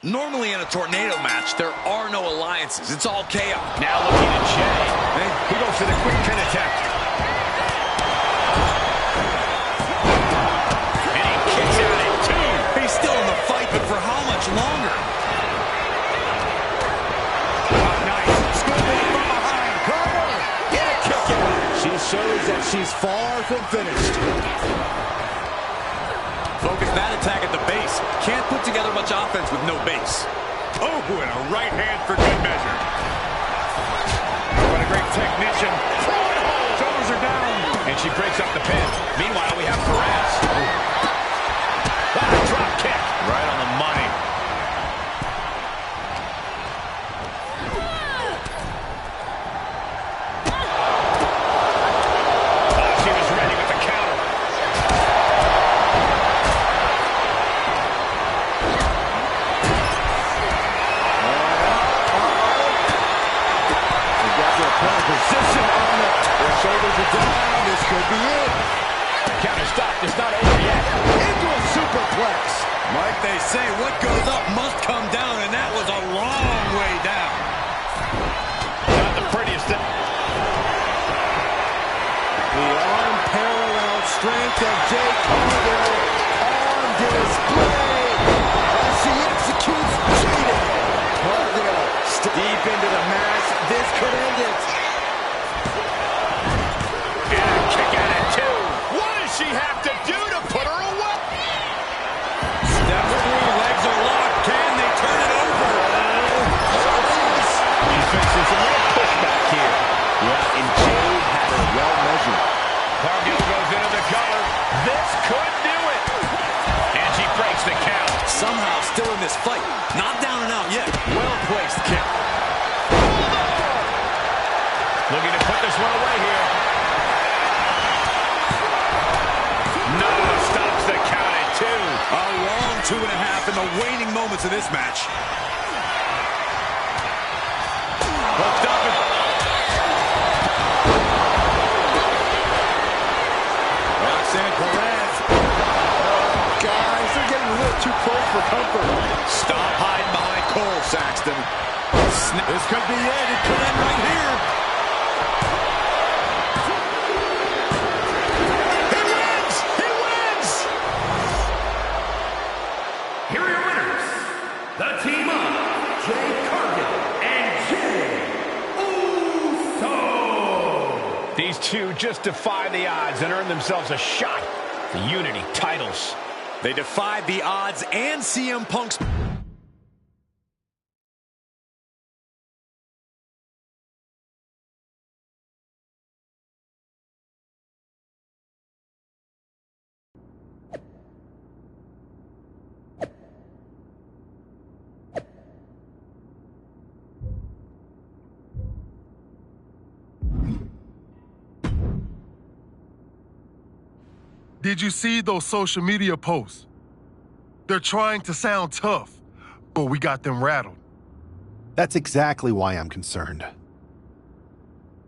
Normally in a tornado match, there are no alliances. It's all chaos. Now looking at Jay. And he goes for the quick pin attempt. And he kicks out at 2. He's still in the fight, but for how much longer? Nice. Scooping from behind. Cover. Get a kick out. She shows that she's far from finished. Focus that attack at the base. Can't put together much offense with no base. Oh, and a right hand for good measure. What a great technician. Shoulders are down. And she breaks up the pin. Meanwhile, we have Perez. Ah, drop kick. Right on the money. Oh, she was ready with the counter. Position on it. Their shoulders are down. This could be it. Counter stop. It's not over yet. Into a superplex. Like they say, what goes up must come down, and that was a long way down. Not the prettiest thing. The unparalleled strength of Jay Cargill on display as she executes cheating. Cargill deep into the match. This could end it. And a kick out at 2. What does she have to do to put her away? Step 3, legs are locked. Can they turn it over? He's facing some real pushback here. Yeah, and Jay had her well measured. Cargill goes into the cover. This could do it. And she breaks the count. Somehow still in this fight. Not down and out yet. Well-placed kick. Looking to put this one away here. No, stops the count at 2. A long 2.5 in the waning moments of this match. Hooked up. Roxanne Perez. Guys, they're getting a little too close for comfort. Stop hiding behind Cole, Saxton. This could be it. It could end right here. He wins! He wins! Here are your winners, the team of Jay Cargill and Jay Uso. These two just defy the odds and earn themselves a shot at the Unity titles. They defied the odds and CM Punk's... Did you see those social media posts? They're trying to sound tough, but we got them rattled. That's exactly why I'm concerned.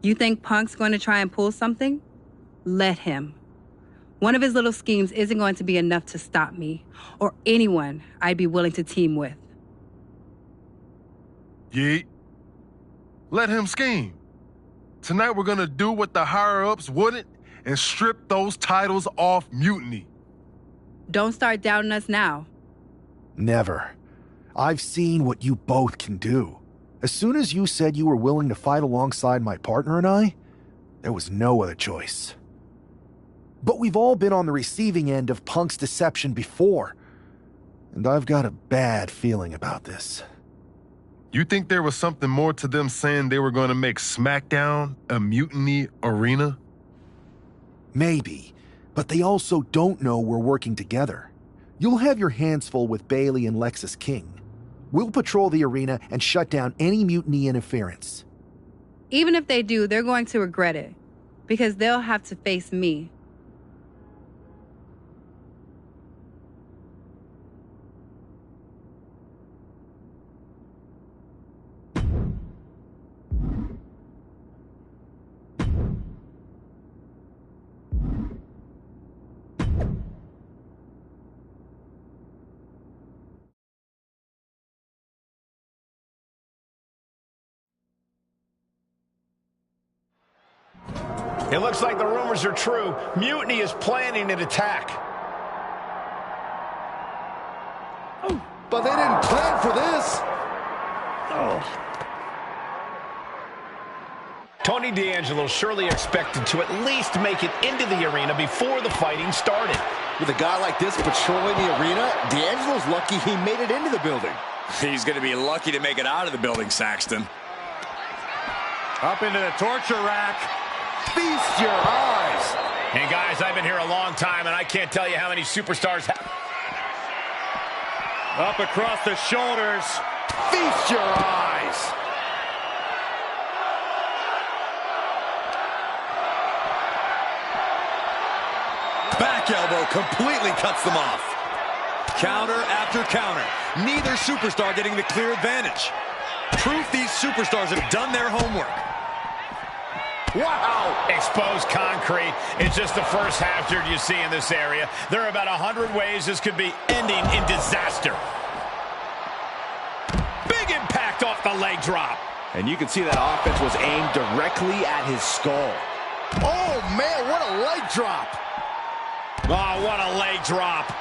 You think Punk's going to try and pull something? Let him. One of his little schemes isn't going to be enough to stop me or anyone I'd be willing to team with. Yeet. Let him scheme. Tonight we're gonna do what the higher-ups wouldn't and strip those titles off Mutiny. Don't start doubting us now. Never. I've seen what you both can do. As soon as you said you were willing to fight alongside my partner and I, there was no other choice. But we've all been on the receiving end of Punk's deception before, and I've got a bad feeling about this. You think there was something more to them saying they were gonna make SmackDown a Mutiny arena? Maybe, but they also don't know we're working together. You'll have your hands full with Bayley and Lexis King. We'll patrol the arena and shut down any mutiny interference. Even if they do, they're going to regret it, because they'll have to face me. It looks like the rumors are true. Mutiny is planning an attack. But they didn't plan for this. Tony D'Angelo surely expected to at least make it into the arena before the fighting started. With a guy like this patrolling the arena, D'Angelo's lucky he made it into the building. He's going to be lucky to make it out of the building, Saxton. Up into the torture rack. Feast your eyes. Hey, guys, I've been here a long time, and I can't tell you how many superstars have... Up across the shoulders. Feast your eyes. Back elbow completely cuts them off. Counter after counter. Neither superstar getting the clear advantage. Proof these superstars have done their homework. Wow! Exposed concrete. It's just the first hazard you see in this area. There are about 100 ways this could be ending in disaster. Big impact off the leg drop. And you can see that offense was aimed directly at his skull. Oh, man, what a leg drop. Oh, what a leg drop.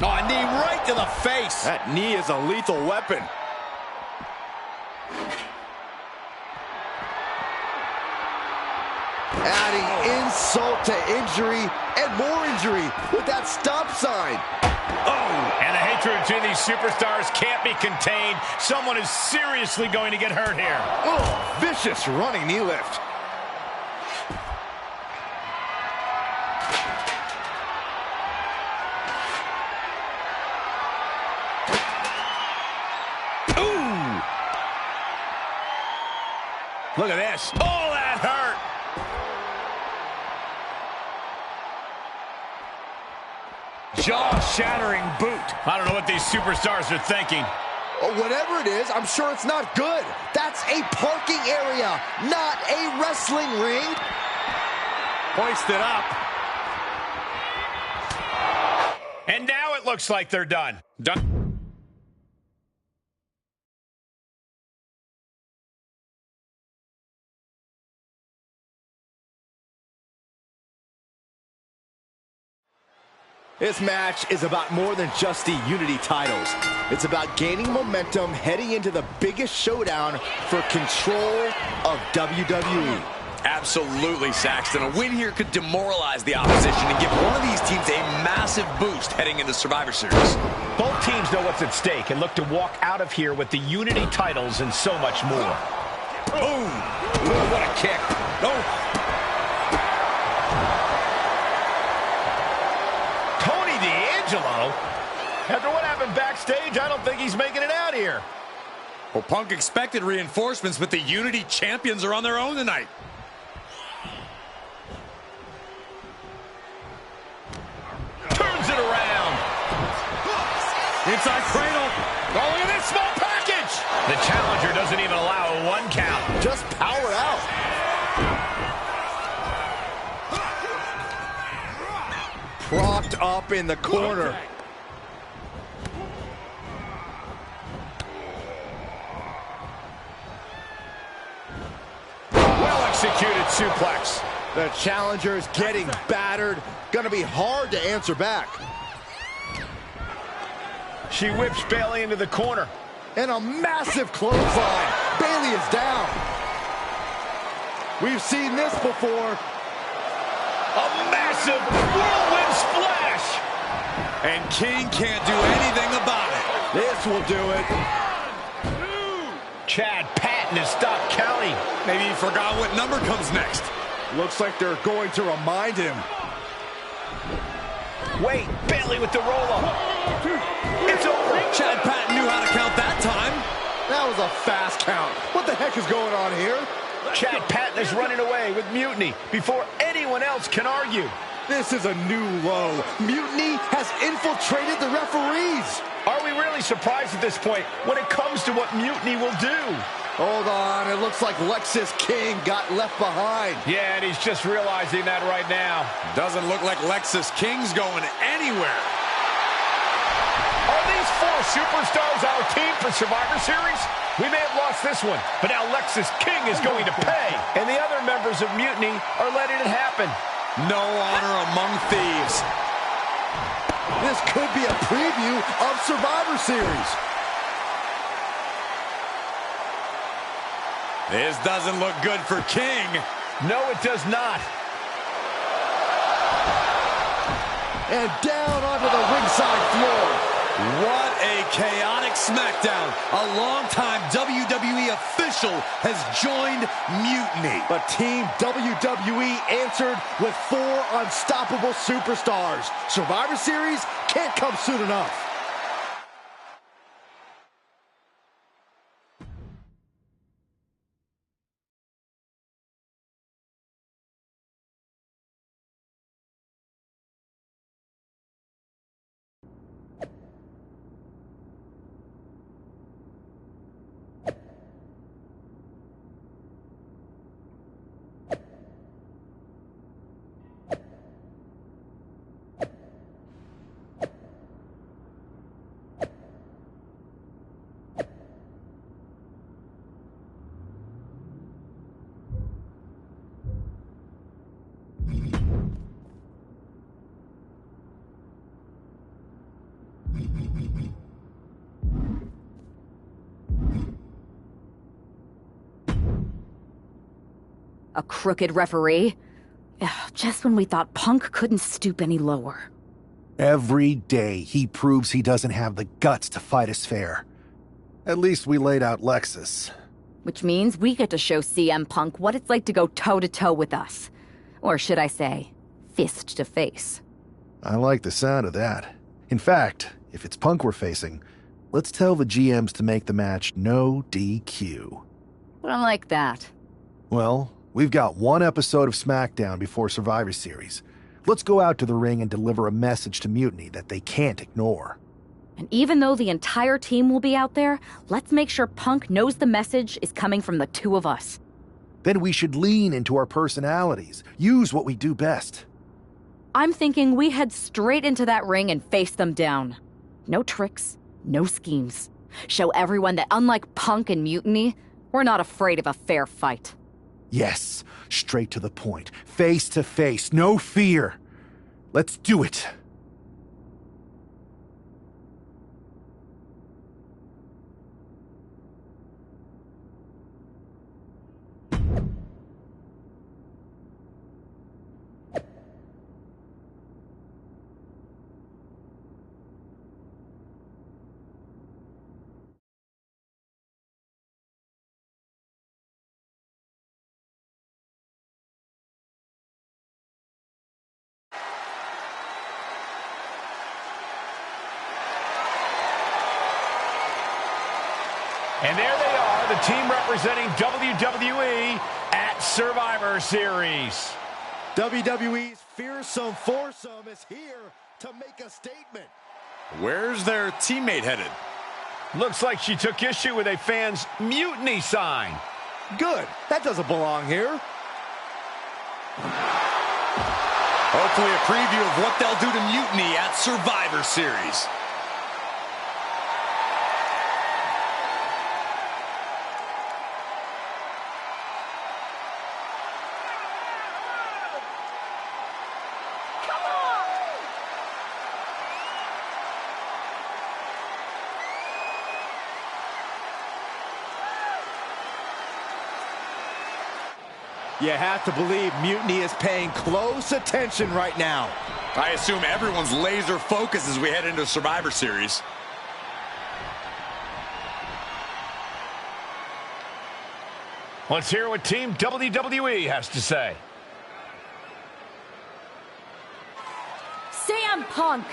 Oh, a knee right to the face. That knee is a lethal weapon. Adding insult to injury and more injury with that stop sign. Oh, and the hatred between these superstars can't be contained. Someone is seriously going to get hurt here. Oh, vicious running knee lift. Look at this. Oh, that hurt. Jaw-shattering boot. I don't know what these superstars are thinking. Whatever it is, I'm sure it's not good. That's a parking area, not a wrestling ring. Hoisted up. And now it looks like they're done. This match is about more than just the Unity titles. It's about gaining momentum heading into the biggest showdown for control of WWE. Absolutely, Saxton. A win here could demoralize the opposition and give one of these teams a massive boost heading into Survivor Series. Both teams know what's at stake and look to walk out of here with the Unity titles and so much more. Boom! Ooh, what a kick. Oh! After what happened backstage, I don't think he's making it out here. Well, Punk expected reinforcements, but the Unity champions are on their own tonight. Turns it around. Inside cradle. Oh, look at this small package. The challenger doesn't even allow a 1 count. Just power out. Propped up in the corner. Well-executed suplex. The challenger is getting battered. Gonna be hard to answer back. She whips Bayley into the corner. And a massive clothesline. Bayley is down. We've seen this before. A massive whirlwind splash. And King can't do anything about it. This will do it. Chad Patton has stopped counting. Maybe he forgot what number comes next. Looks like they're going to remind him. Wait, Bayley with the roll-up. It's over. Chad Patton knew how to count that time. That was a fast count. What the heck is going on here? Chad Patton is running away with Mutiny before anyone else can argue. This is a new low. Mutiny has infiltrated the referees. Are we really surprised at this point when it comes to what Mutiny will do? Hold on, it looks like Lexis King got left behind. Yeah, and he's just realizing that right now. Doesn't look like Lexis King's going anywhere. Are these 4 more superstars on our team for Survivor Series? We may have lost this one, but now Lexis King is going to pay. And the other members of Mutiny are letting it happen. No honor among thieves. This could be a preview of Survivor Series. This doesn't look good for King. No, it does not. And down onto the ringside floor. What a chaotic SmackDown. A longtime WWE official has joined Mutiny. But Team WWE answered with 4 unstoppable superstars. Survivor Series can't come soon enough. A crooked referee? Ugh, just when we thought Punk couldn't stoop any lower. Every day he proves he doesn't have the guts to fight us fair. At least we laid out Lexis. Which means we get to show CM Punk what it's like to go toe-to-toe with us. Or should I say, fist to face. I like the sound of that. In fact, if it's Punk we're facing, let's tell the GMs to make the match no DQ. I like that. Well, we've got one episode of SmackDown before Survivor Series. Let's go out to the ring and deliver a message to Mutiny that they can't ignore. And even though the entire team will be out there, let's make sure Punk knows the message is coming from the two of us. Then we should lean into our personalities, use what we do best. I'm thinking we head straight into that ring and face them down. No tricks, no schemes. Show everyone that unlike Punk and Mutiny, we're not afraid of a fair fight. Yes, straight to the point, face to face, no fear. Let's do it. And there they are, the team representing WWE at Survivor Series. WWE's fearsome foursome is here to make a statement. Where's their teammate headed? Looks like she took issue with a fan's mutiny sign. Good. That doesn't belong here. Hopefully a preview of what they'll do to Mutiny at Survivor Series. You have to believe Mutiny is paying close attention right now. I assume everyone's laser focus as we head into Survivor Series. Let's hear what Team WWE has to say. CM Punk!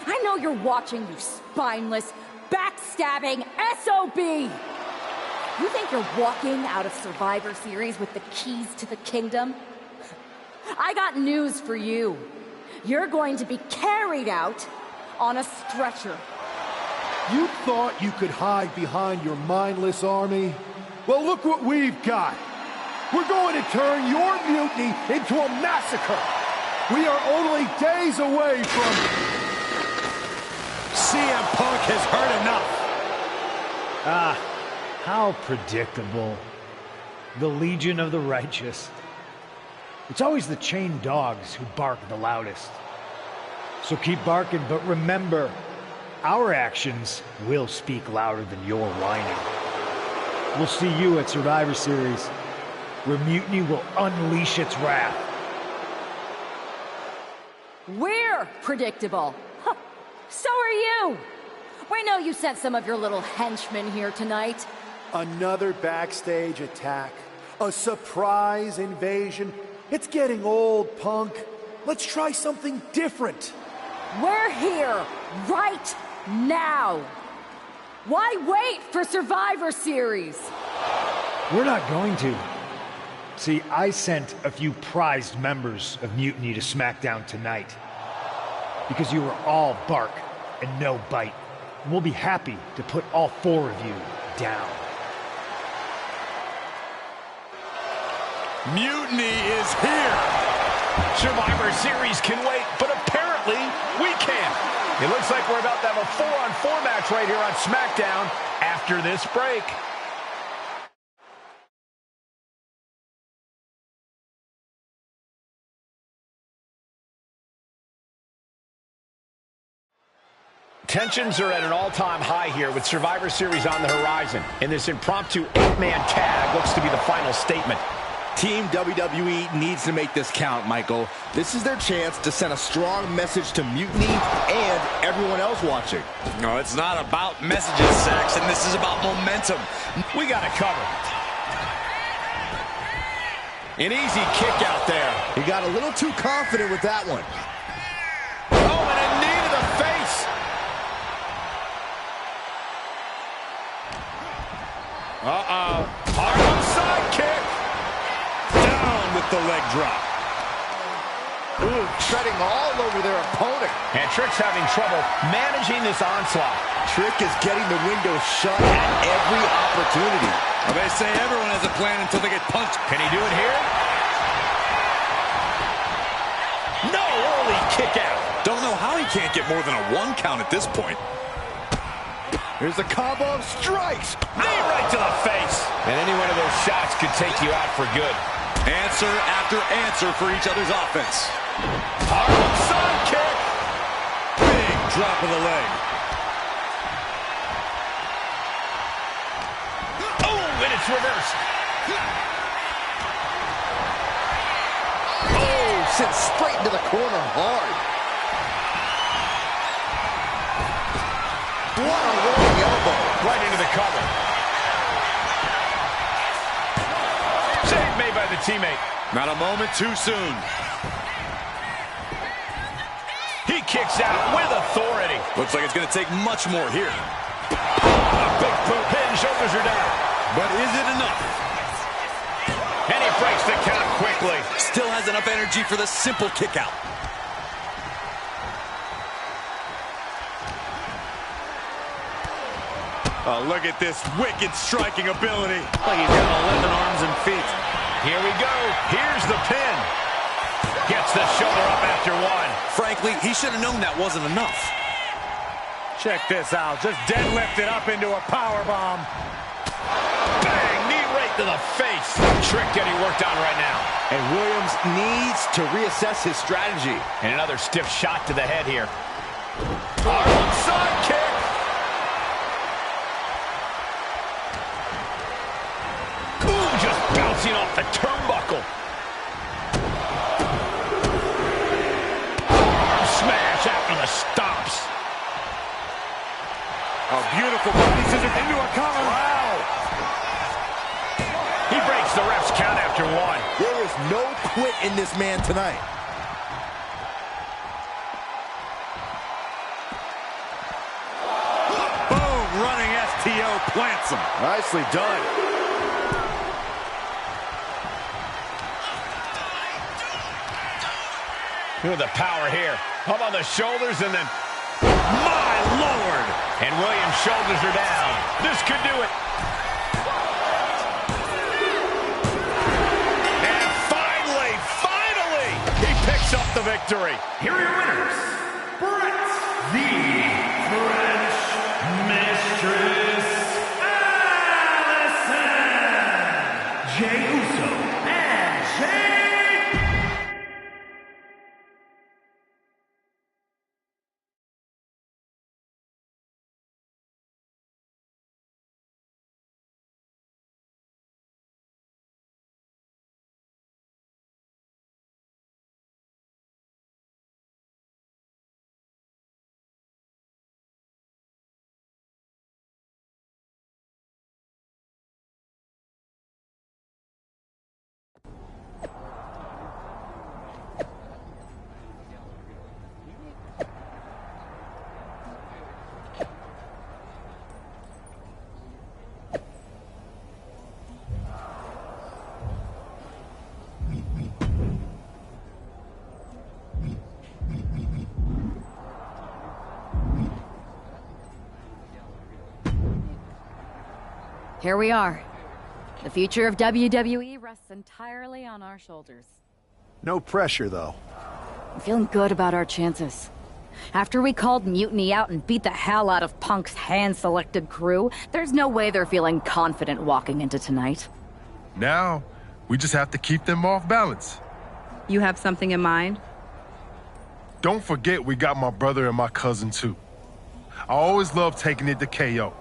I know you're watching, you spineless, backstabbing SOB! You think you're walking out of Survivor Series with the keys to the kingdom? I got news for you. You're going to be carried out on a stretcher. You thought you could hide behind your mindless army? Well, look what we've got. We're going to turn your mutiny into a massacre. We are only days away from CM Punk has heard enough. How predictable. The Legion of the Righteous. It's always the chained dogs who bark the loudest. So keep barking, but remember, our actions will speak louder than your whining. We'll see you at Survivor Series, where Mutiny will unleash its wrath. We're predictable. Huh. So are you. We know you sent some of your little henchmen here tonight. Another backstage attack. A surprise invasion. It's getting old, Punk. Let's try something different. We're here right now. Why wait for Survivor Series? We're not going to. See, I sent a few prized members of Mutiny to SmackDown tonight. Because you were all bark and no bite. And we'll be happy to put all 4 of you down. Mutiny is here. Survivor Series can wait, but apparently we can't. It looks like we're about to have a 4-on-4 match right here on SmackDown after this break. Tensions are at an all-time high here with Survivor Series on the horizon. And this impromptu 8-man tag looks to be the final statement. Team WWE needs to make this count, Michael. This is their chance to send a strong message to Mutiny and everyone else watching. No, it's not about messages, Saxon. This is about momentum. We got it covered. An easy kick out there. He got a little too confident with that one. Oh, and a knee to the face. Harlem side kick. Down with the leg drop. Ooh, treading all over their opponent. And Trick's having trouble managing this onslaught. Trick is getting the window shut at every opportunity. Well, they say everyone has a plan until they get punched. Can he do it here? No, early kick out. Don't know how he can't get more than a 1 count at this point. Here's the combo of strikes. Knee right to the face. And any one of those shots could take you out for good. Answer after answer for each other's offense. Harlem side kick. Big drop of the leg. Oh, and it's reversed. Oh, sent straight into the corner hard. What a rolling elbow. Right into the cover. Save made by the teammate. Not a moment too soon. He kicks out with authority. Looks like it's going to take much more here. A big boot. Head and shoulders are down. But is it enough? And he breaks the count quickly. Still has enough energy for the simple kick out. Oh, look at this wicked striking ability. Like he's got 11 arms and feet. Here we go. Here's the pin. Gets the shoulder up after 1. Frankly, he should have known that wasn't enough. Check this out. Just deadlifted up into a powerbomb. Bang! Knee right to the face. Trick getting worked on right now. And Williams needs to reassess his strategy. And another stiff shot to the head here. Harlem side kick. Ooh, just bouncing off the turnbuckle. Arm smash after the stops. A beautiful body scissor into a cover. Wow. He breaks the ref's count after 1. There is no quit in this man tonight. Boom, running STO plants him. Nicely done. Look at the power here. Up on the shoulders and then... My Lord! And Williams' shoulders are down. This could do it. And finally, he picks up the victory. Here are your winners, Brett the here we are. The future of WWE rests entirely on our shoulders. No pressure, though. I'm feeling good about our chances. After we called Mutiny out and beat the hell out of Punk's hand-selected crew, there's no way they're feeling confident walking into tonight. Now, we just have to keep them off balance. You have something in mind? Don't forget we got my brother and my cousin, too. I always love taking it to KO.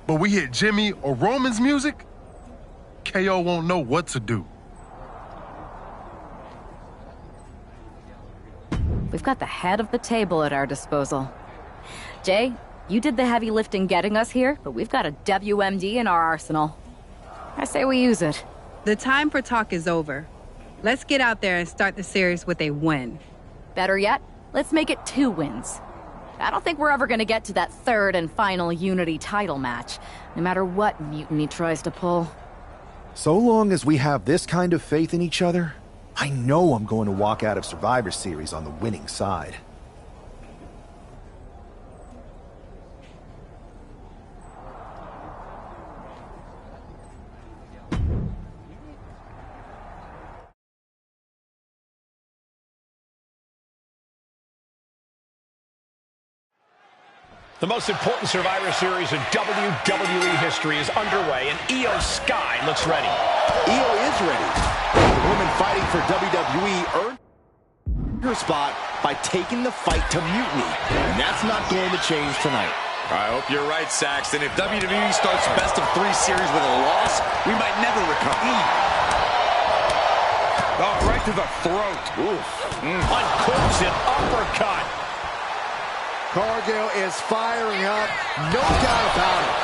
But we hit Jimmy or Roman's music, KO won't know what to do. We've got the head of the table at our disposal. Jay, you did the heavy lifting getting us here, but we've got a WMD in our arsenal. I say we use it. The time for talk is over. Let's get out there and start the series with a win. Better yet, let's make it 2 wins. I don't think we're ever gonna get to that 3rd and final Unity title match, no matter what Mutiny tries to pull. So long as we have this kind of faith in each other, I know I'm going to walk out of Survivor Series on the winning side. The most important Survivor Series in WWE history is underway, and Io Sky looks ready. Io is ready. The woman fighting for WWE earned her spot by taking the fight to Mutiny, and that's not going to change tonight. I hope you're right, Saxton. If WWE starts best of 3 series with a loss, we might never recover. Oh, right to the throat. Uncorks an uppercut. Cargill is firing up, no doubt about it.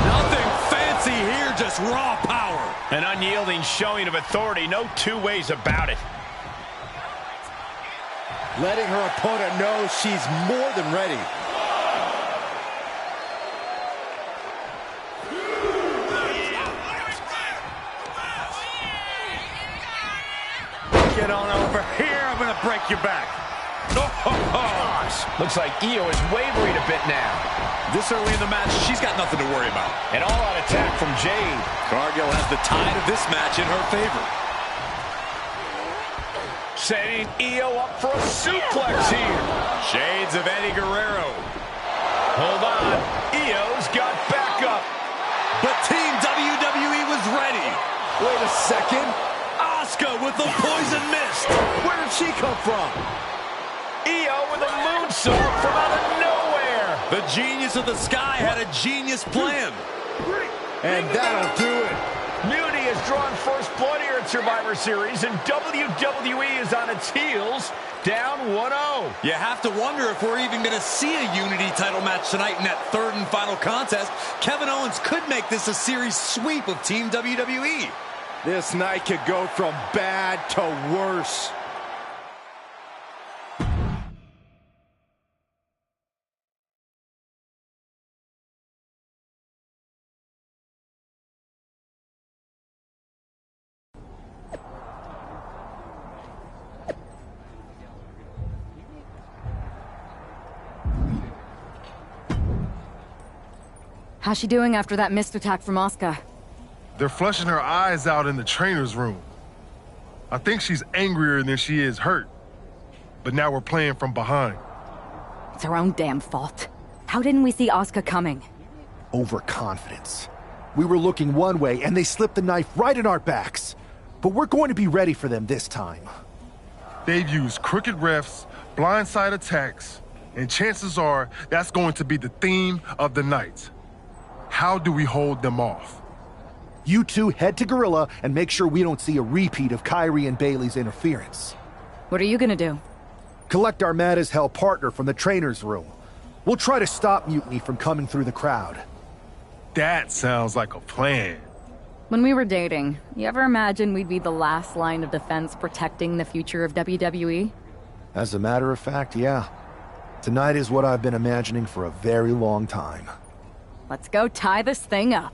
Nothing fancy here, just raw power. An unyielding showing of authority, no 2 ways about it. Letting her opponent know she's more than ready. Get on over here, I'm gonna break your back. Gosh, looks like Io is wavering a bit now. This early in the match, she's got nothing to worry about. An all-out attack from Jade. Cargill has the tide of this match in her favor. Setting Io up for a suplex here. Shades of Eddie Guerrero. Hold on, Io's got backup. But Team WWE was ready. Wait a second. Asuka with the poison mist. Where did she come from? Io with a moonsault from out of nowhere. The genius of the Sky had a genius plan. And that'll do it. Mutiny has drawn first blood here at Survivor Series, and WWE is on its heels, down 1-0. You have to wonder if we're even going to see a Unity title match tonight in that 3rd and final contest. Kevin Owens could make this a series sweep of Team WWE. This night could go from bad to worse. How's she doing after that missed attack from Asuka? They're flushing her eyes out in the trainer's room. I think she's angrier than she is hurt. But now we're playing from behind. It's our own damn fault. How didn't we see Asuka coming? Overconfidence. We were looking one way and they slipped the knife right in our backs. But we're going to be ready for them this time. They've used crooked refs, blindside attacks, and chances are that's going to be the theme of the night. How do we hold them off? You two head to Gorilla and make sure we don't see a repeat of Kyrie and Bailey's interference. What are you gonna do? Collect our mad-as-hell partner from the trainer's room. We'll try to stop Mutiny from coming through the crowd. That sounds like a plan. When we were dating, you ever imagine we'd be the last line of defense protecting the future of WWE? As a matter of fact, yeah. Tonight is what I've been imagining for a very long time. Let's go tie this thing up.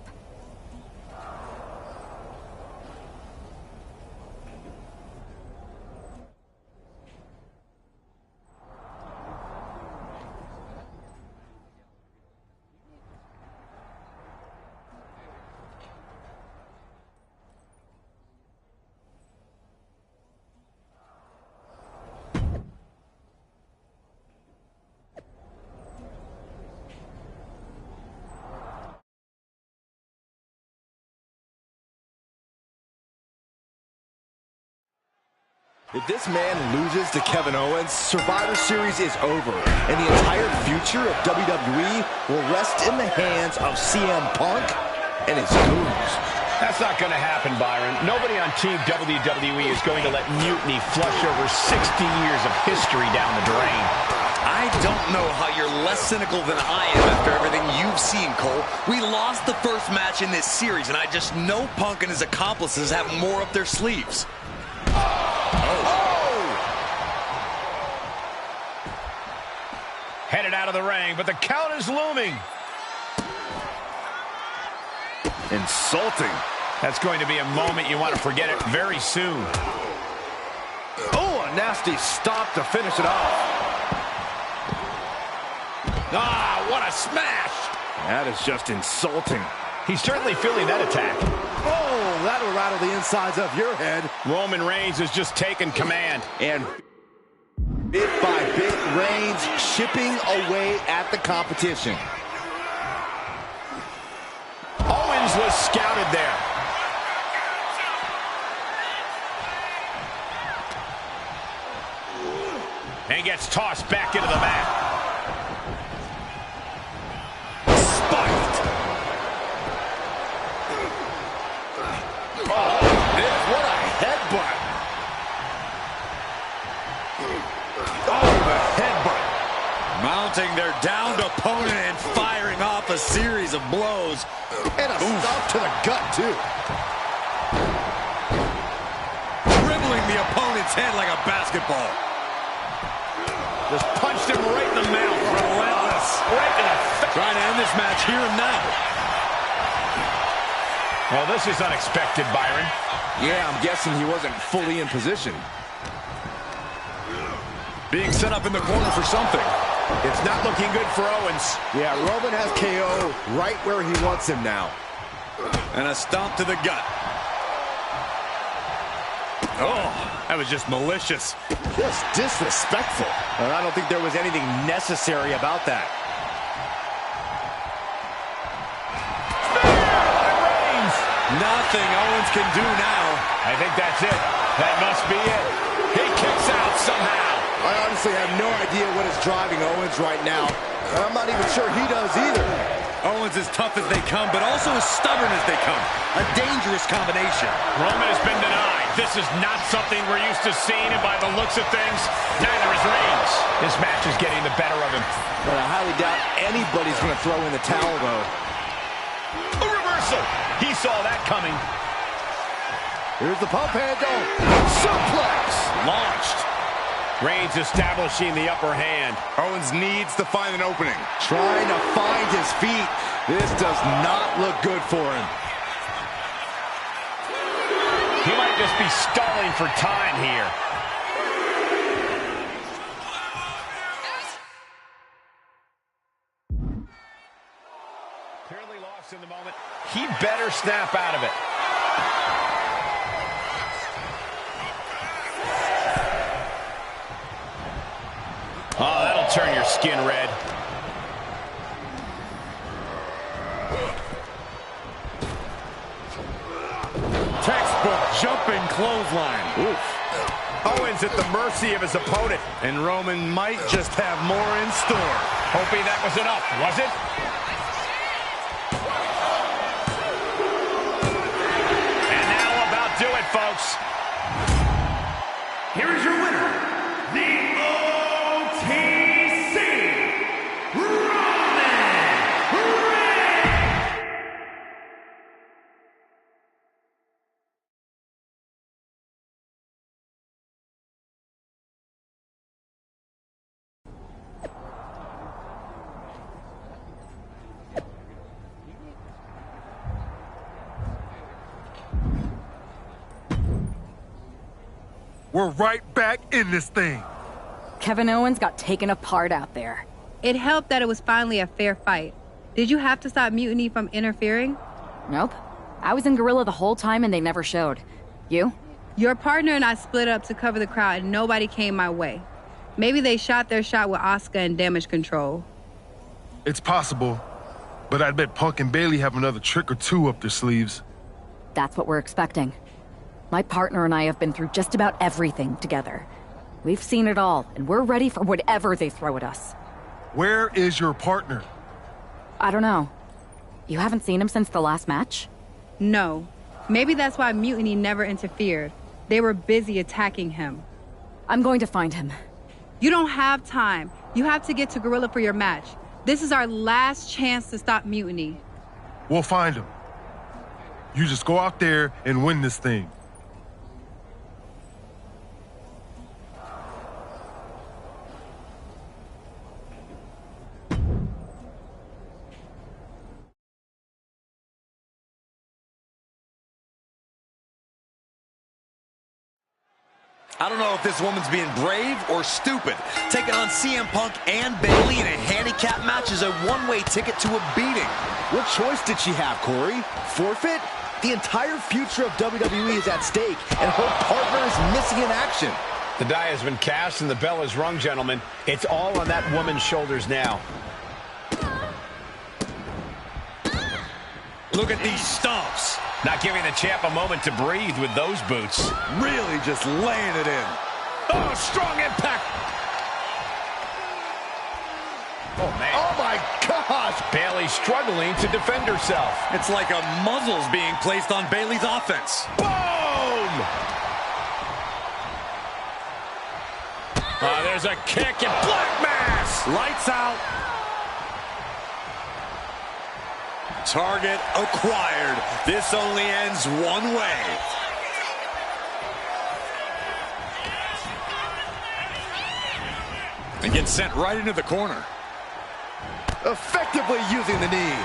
If this man loses to Kevin Owens, Survivor Series is over, and the entire future of WWE will rest in the hands of CM Punk and his goons. That's not going to happen, Byron. Nobody on Team WWE is going to let mutiny flush over 60 years of history down the drain. I don't know how you're less cynical than I am after everything you've seen, Cole. We lost the first match in this series, and I just know Punk and his accomplices have more up their sleeves. Headed out of the ring, but the count is looming. Insulting. That's going to be a moment you want to forget it very soon. Oh, a nasty stop to finish it off. Ah, what a smash! That is just insulting. He's certainly feeling that attack. Oh, that'll rattle the insides of your head. Roman Reigns has just taken command. And bit by bit, Reigns chipping away at the competition. Owens was scouted there. And he gets tossed back into the mat. Spiked. Oh, what a headbutt. Oh, the headbutt. Mounting their downed opponent and firing off a series of blows. And a stop to the gut, too. Dribbling the opponent's head like a basketball. Just punched him right in the mouth. Relentless. Right in the face. Trying to end this match here and now. Well, this is unexpected, Byron. Yeah, I'm guessing he wasn't fully in position. Being set up in the corner for something. It's not looking good for Owens. Yeah, Roman has KO right where he wants him now. And a stomp to the gut. Oh, that was just malicious. Just disrespectful. And I don't think there was anything necessary about that. Nothing Owens can do now. I think that's it. That must be it. He kicks out somehow. I honestly have no idea what is driving Owens right now. And I'm not even sure he does either. Owens is tough as they come, but also as stubborn as they come. A dangerous combination. Roman has been denied. This is not something we're used to seeing, and by the looks of things, neither is Reigns. This match is getting the better of him. But I highly doubt anybody's going to throw in the towel, though. A reversal. He saw that coming. Here's the pump handle. Suplex. Launched. Reigns establishing the upper hand. Owens needs to find an opening. Trying to find his feet. This does not look good for him. He might just be stalling for time here. Clearly lost in the moment. He better snap out of it. Oh, that'll turn your skin red. Textbook jumping clothesline. Oof. Owens at the mercy of his opponent. And Roman might just have more in store. Hoping that was enough, was it? And now about do it, folks. Here is your winner, the OTC, Roman Reigns! We're right back in this thing. Kevin Owens got taken apart out there. It helped that it was finally a fair fight. Did you have to stop Mutiny from interfering? Nope. I was in Gorilla the whole time and they never showed. You? Your partner and I split up to cover the crowd and nobody came my way. Maybe they shot their shot with Asuka and damage control. It's possible, but I bet Punk and Bailey have another trick or two up their sleeves. That's what we're expecting. My partner and I have been through just about everything together. We've seen it all, and we're ready for whatever they throw at us. Where is your partner? I don't know. You haven't seen him since the last match? No. Maybe that's why Mutiny never interfered. They were busy attacking him. I'm going to find him. You don't have time. You have to get to Gorilla for your match. This is our last chance to stop Mutiny. We'll find him. You just go out there and win this thing. I don't know if this woman's being brave or stupid. Taking on CM Punk and Bayley in a handicap match is a one-way ticket to a beating. What choice did she have, Corey? Forfeit? The entire future of WWE is at stake, and her partner is missing in action. The die has been cast and the bell is rung, gentlemen. It's all on that woman's shoulders now. Look at these stomps. Not giving the champ a moment to breathe with those boots. Really just laying it in. Oh, strong impact. Oh, man. Oh, my gosh! Bayley struggling to defend herself. It's like a muzzle's being placed on Bayley's offense. Boom! There's a kick and Black Mass. Lights out. Target acquired. This only ends one way. And gets sent right into the corner. Effectively using the knee.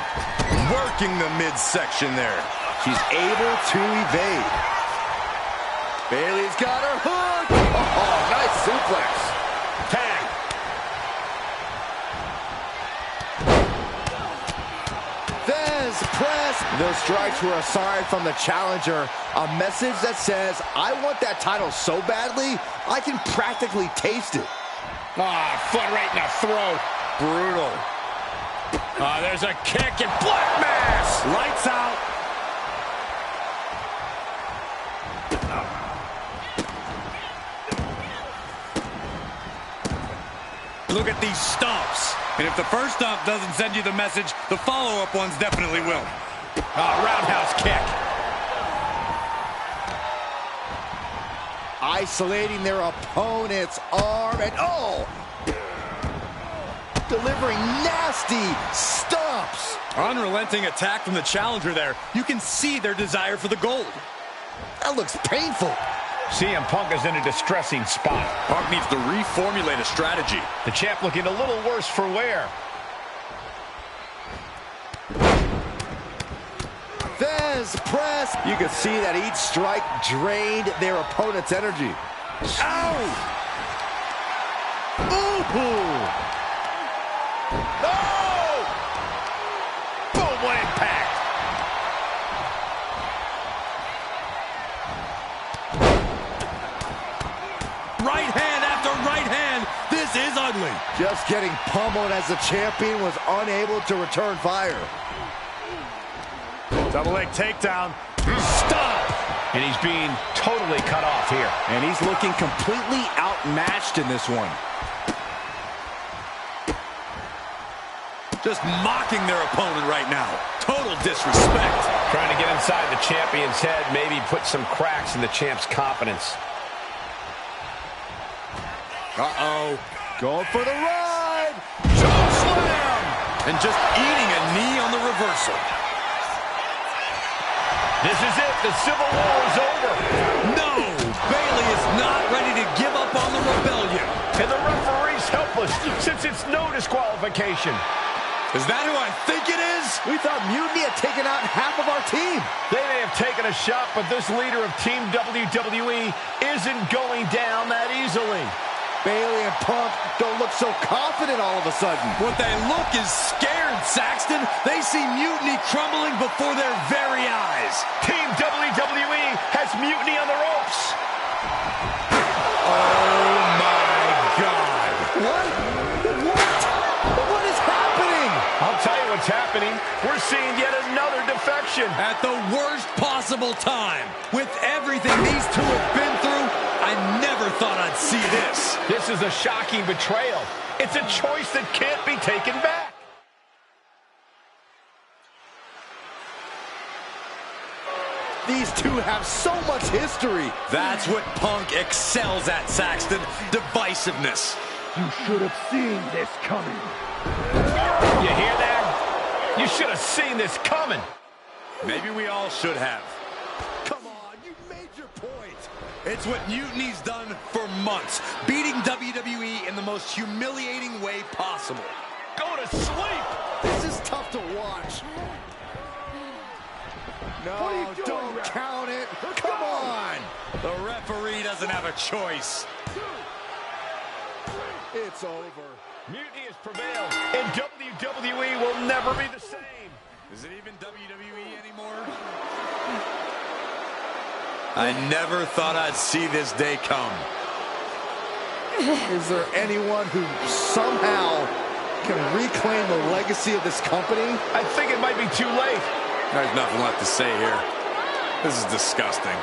Working the midsection there. She's able to evade. Bayley's got her hook. Oh, nice suplex. Tag. Press. Those strikes were a sign from the challenger, a message that says, I want that title so badly, I can practically taste it. Foot right in the throat. Brutal. There's a kick and Black Mass. Lights out. Look at these stomps. And if the first stomp doesn't send you the message, the follow-up ones definitely will. Roundhouse kick. Isolating their opponent's arm and delivering nasty stomps. Unrelenting attack from the challenger there. You can see their desire for the gold. That looks painful. CM Punk is in a distressing spot. Punk needs to reformulate a strategy. The champ looking a little worse for wear. Vez press. You can see that each strike drained their opponent's energy. Ow! Ooh! No! Boom, what impact! Right hand after right hand. This is ugly. Just getting pummeled as the champion was unable to return fire. Double leg takedown. Stop! And he's being totally cut off here. And he's looking completely outmatched in this one. Just mocking their opponent right now. Total disrespect. Trying to get inside the champion's head, maybe put some cracks in the champ's confidence. Uh-oh. Going for the ride. Choke slam. And just eating a knee on the reversal. This is it. The Civil War is over. No. Bayley is not ready to give up on the rebellion. And the referee's helpless since it's no disqualification. Is that who I think it is? We thought Mutiny had taken out half of our team. They may have taken a shot, but this leader of Team WWE isn't going down that easily. Bayley and Punk don't look so confident all of a sudden. What they look is scared, Saxton. They see Mutiny crumbling before their very eyes. Team WWE has Mutiny on the ropes. Oh, my God. What is happening? I'll tell you what's happening. We're seeing yet another defection. submission. At the worst possible time. With everything these two have been through, I never thought I'd see this. This is a shocking betrayal. It's a choice that can't be taken back. These two have so much history. That's what Punk excels at, Saxton. Divisiveness. You should have seen this coming. You hear that? You should have seen this coming. Maybe we all should have. Come on, you made your point. It's what Mutiny's done for months, beating WWE in the most humiliating way possible. Go to sleep. This is tough to watch. No, don't count it. Come on. The referee doesn't have a choice. It's over. Mutiny has prevailed, and WWE will never be the same. Is it even WWE anymore? I never thought I'd see this day come. Is there anyone who somehow can reclaim the legacy of this company? I think it might be too late. There's nothing left to say here. This is disgusting.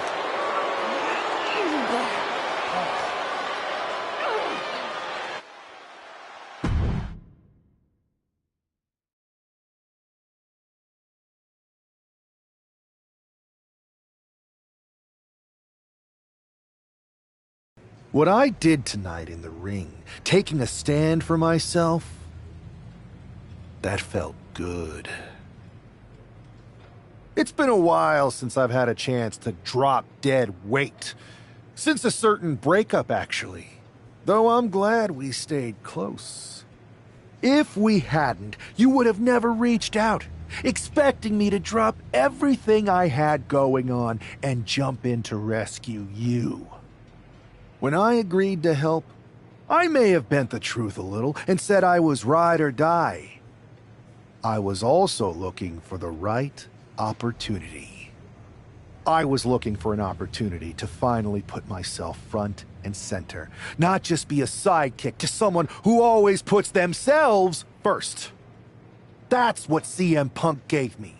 What I did tonight in the ring, taking a stand for myself, that felt good. It's been a while since I've had a chance to drop dead weight. Since a certain breakup, actually. Though I'm glad we stayed close. If we hadn't, you would have never reached out, expecting me to drop everything I had going on and jump in to rescue you. When I agreed to help, I may have bent the truth a little and said I was ride or die. I was also looking for the right opportunity. I was looking for an opportunity to finally put myself front and center, not just be a sidekick to someone who always puts themselves first. That's what CM Punk gave me.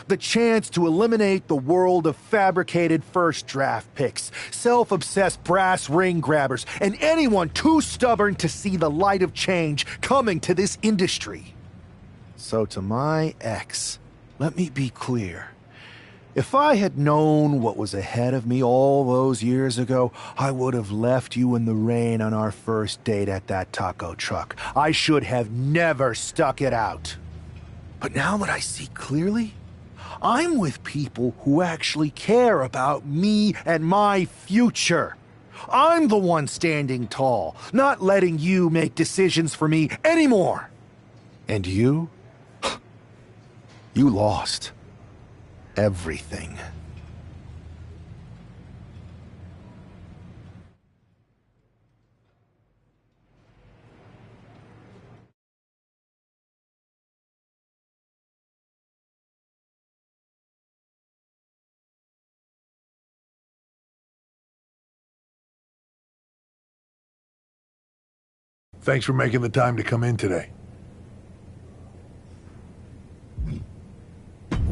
The chance to eliminate the world of fabricated first draft picks, self-obsessed brass ring grabbers, and anyone too stubborn to see the light of change coming to this industry. So to my ex, let me be clear. If I had known what was ahead of me all those years ago, I would have left you in the rain on our first date at that taco truck. I should have never stuck it out. But now that I see clearly, I'm with people who actually care about me and my future. I'm the one standing tall, not letting you make decisions for me anymore. And you? You lost everything. Thanks for making the time to come in today.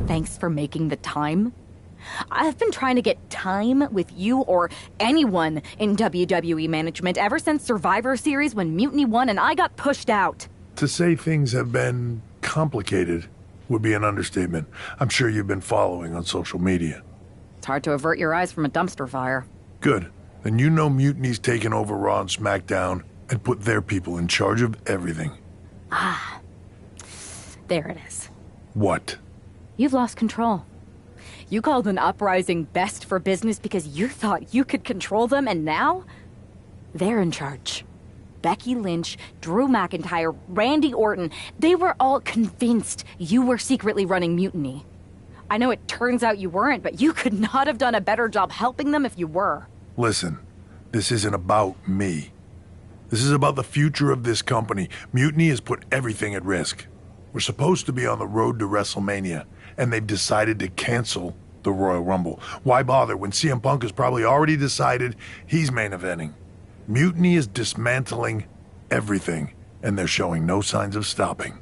Thanks for making the time. I've been trying to get time with you or anyone in WWE management ever since Survivor Series when Mutiny won and I got pushed out. To say things have been complicated would be an understatement. I'm sure you've been following on social media. It's hard to avert your eyes from a dumpster fire. Good. And you know Mutiny's taken over Raw and SmackDown and put their people in charge of everything. Ah. There it is. What? You've lost control. You called an uprising best for business because you thought you could control them, and now they're in charge. Becky Lynch, Drew McIntyre, Randy Orton, they were all convinced you were secretly running Mutiny. I know it turns out you weren't, but you could not have done a better job helping them if you were. Listen, this isn't about me. This is about the future of this company. Mutiny has put everything at risk. We're supposed to be on the road to WrestleMania, and they've decided to cancel the Royal Rumble. Why bother when CM Punk has probably already decided he's main eventing? Mutiny is dismantling everything, and they're showing no signs of stopping.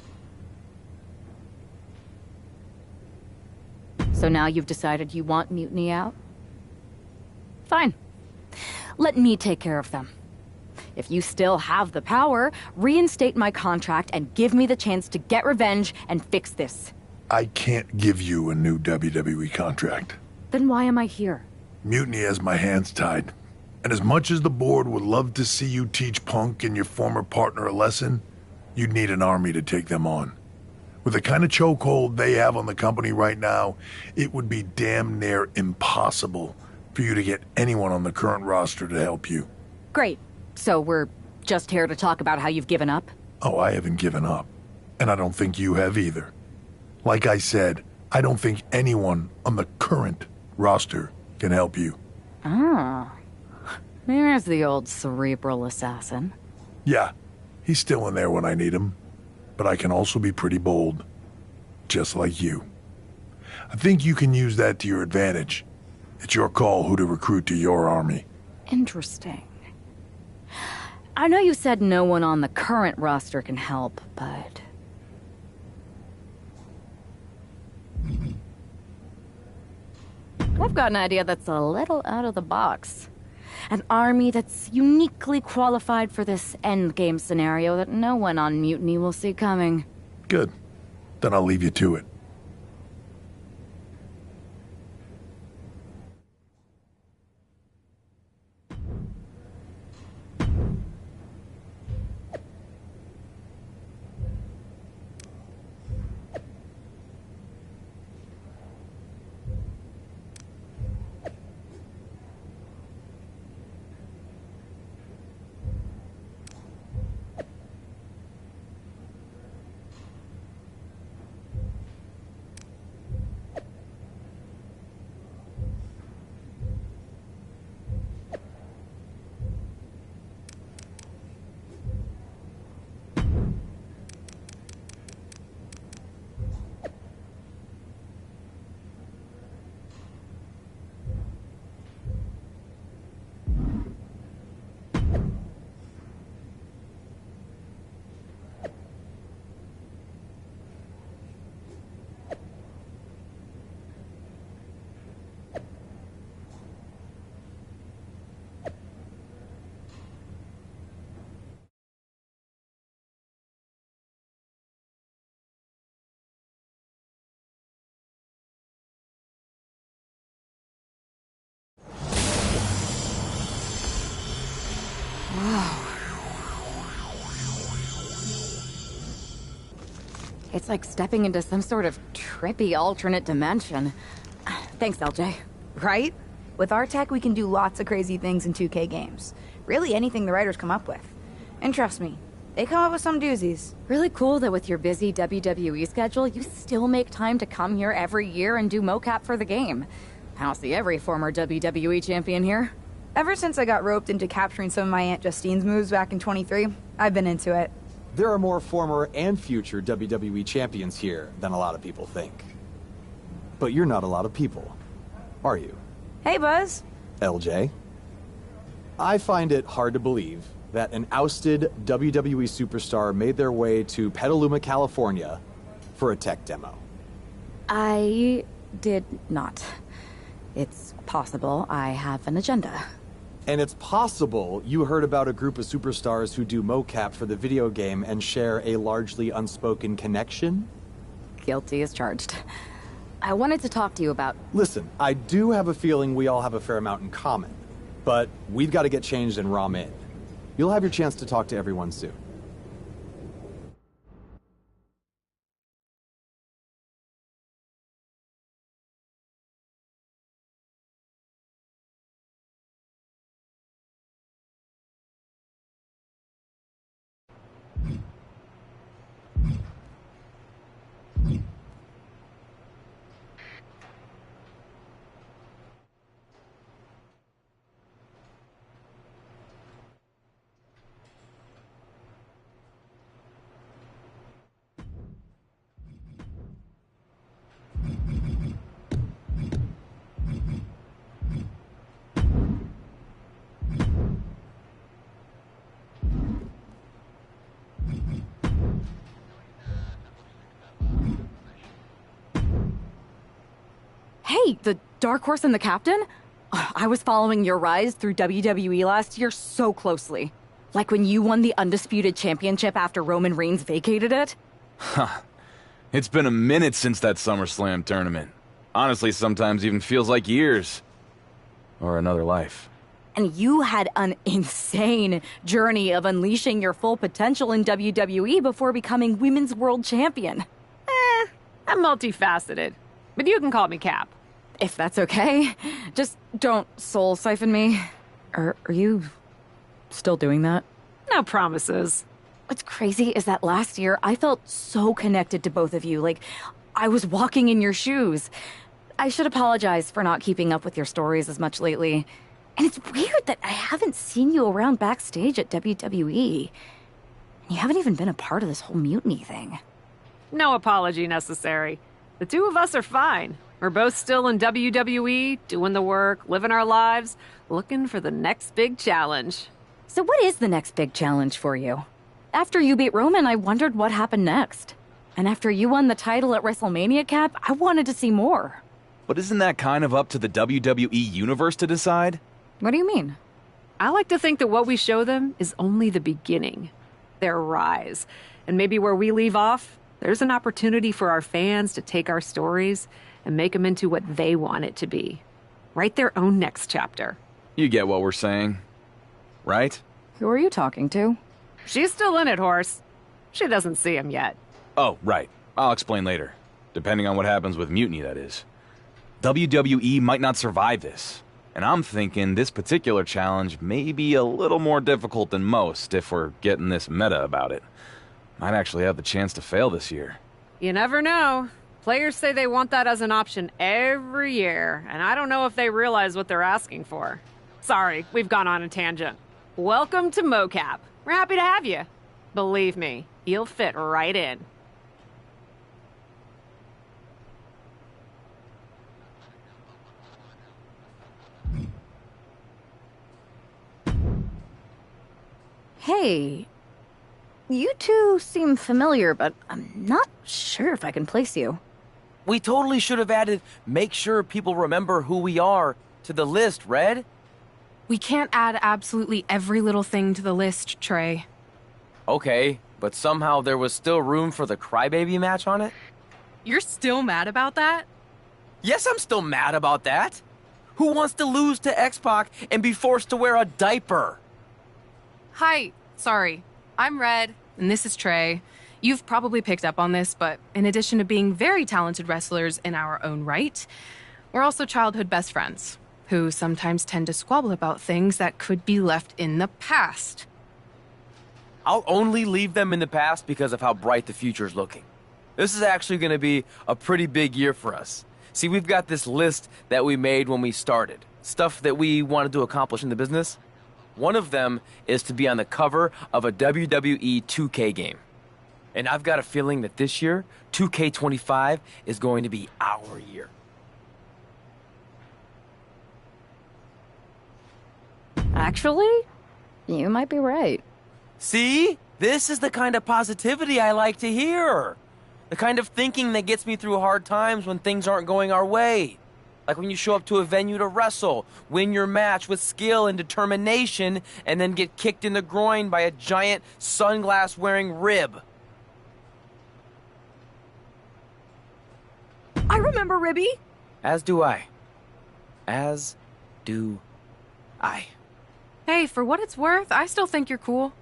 So now you've decided you want Mutiny out? Fine. Let me take care of them. If you still have the power, reinstate my contract and give me the chance to get revenge and fix this. I can't give you a new WWE contract. Then why am I here? Mutiny has my hands tied. And as much as the board would love to see you teach Punk and your former partner a lesson, you'd need an army to take them on. With the kind of chokehold they have on the company right now, it would be damn near impossible for you to get anyone on the current roster to help you. Great. So we're just here to talk about how you've given up? Oh, I haven't given up. And I don't think you have either. Like I said, I don't think anyone on the current roster can help you. Ah. There's the old cerebral assassin. Yeah, he's still in there when I need him. But I can also be pretty bold. Just like you. I think you can use that to your advantage. It's your call who to recruit to your army. Interesting. I know you said no one on the current roster can help, but... I've got an idea that's a little out of the box. An army that's uniquely qualified for this endgame scenario that no one on Mutiny will see coming. Good. Then I'll leave you to it. It's like stepping into some sort of trippy alternate dimension. Thanks, LJ. Right? With our tech, we can do lots of crazy things in 2K games. Really anything the writers come up with. And trust me, they come up with some doozies. Really cool that with your busy WWE schedule, you still make time to come here every year and do mocap for the game. I don't see every former WWE champion here. Ever since I got roped into capturing some of my Aunt Justine's moves back in 23, I've been into it. There are more former and future WWE champions here than a lot of people think. But you're not a lot of people, are you? Hey, Buzz. LJ? I find it hard to believe that an ousted WWE superstar made their way to Petaluma, California for a tech demo. I did not. It's possible I have an agenda. And it's possible you heard about a group of superstars who do mocap for the video game and share a largely unspoken connection? Guilty as charged. I wanted to talk to you about... Listen, I do have a feeling we all have a fair amount in common, but we've got to get changed in ROM in. You'll have your chance to talk to everyone soon. Hey, the Dark Horse and the Captain? I was following your rise through WWE last year so closely. Like when you won the Undisputed Championship after Roman Reigns vacated it. Ha! It's been a minute since that SummerSlam tournament. Honestly, sometimes even feels like years. Or another life. And you had an insane journey of unleashing your full potential in WWE before becoming Women's World Champion. I'm multifaceted. But you can call me Cap. If that's okay. Just don't soul siphon me. Are you still doing that? No promises. What's crazy is that last year I felt so connected to both of you, like I was walking in your shoes. I should apologize for not keeping up with your stories as much lately. And it's weird that I haven't seen you around backstage at WWE. And you haven't even been a part of this whole mutiny thing. No apology necessary. The two of us are fine. We're both still in WWE, doing the work, living our lives, looking for the next big challenge. So what is the next big challenge for you? After you beat Roman, I wondered what happened next. And after you won the title at WrestleMania, Cap, I wanted to see more. But isn't that kind of up to the WWE Universe to decide? What do you mean? I like to think that what we show them is only the beginning. Their rise. And maybe where we leave off, there's an opportunity for our fans to take our stories and make them into what they want it to be. Write their own next chapter. You get what we're saying, right? Who are you talking to? She's still in it, Horse. She doesn't see him yet. Oh, right. I'll explain later. Depending on what happens with Mutiny, that is. WWE might not survive this. And I'm thinking this particular challenge may be a little more difficult than most if we're getting this meta about it. Might actually have the chance to fail this year. You never know. Players say they want that as an option every year, and I don't know if they realize what they're asking for. Sorry, we've gone on a tangent. Welcome to MoCap. We're happy to have you. Believe me, you'll fit right in. Hey, you two seem familiar, but I'm not sure if I can place you. We totally should have added make sure people remember who we are to the list, Red. We can't add absolutely every little thing to the list, Trey. Okay, but somehow there was still room for the Crybaby match on it? You're still mad about that? Yes, I'm still mad about that. Who wants to lose to X-Pac and be forced to wear a diaper? Hi, sorry. I'm Red, and this is Trey. You've probably picked up on this, but in addition to being very talented wrestlers in our own right, we're also childhood best friends, who sometimes tend to squabble about things that could be left in the past. I'll only leave them in the past because of how bright the future's looking. This is actually going to be a pretty big year for us. See, we've got this list that we made when we started. Stuff that we wanted to accomplish in the business. One of them is to be on the cover of a WWE 2K game. And I've got a feeling that this year, 2K25 is going to be our year. Actually, you might be right. See? This is the kind of positivity I like to hear. The kind of thinking that gets me through hard times when things aren't going our way. Like when you show up to a venue to wrestle, win your match with skill and determination, and then get kicked in the groin by a giant sunglass-wearing rib. I remember Ribby. As do I. As do I. Hey, for what it's worth, I still think you're cool.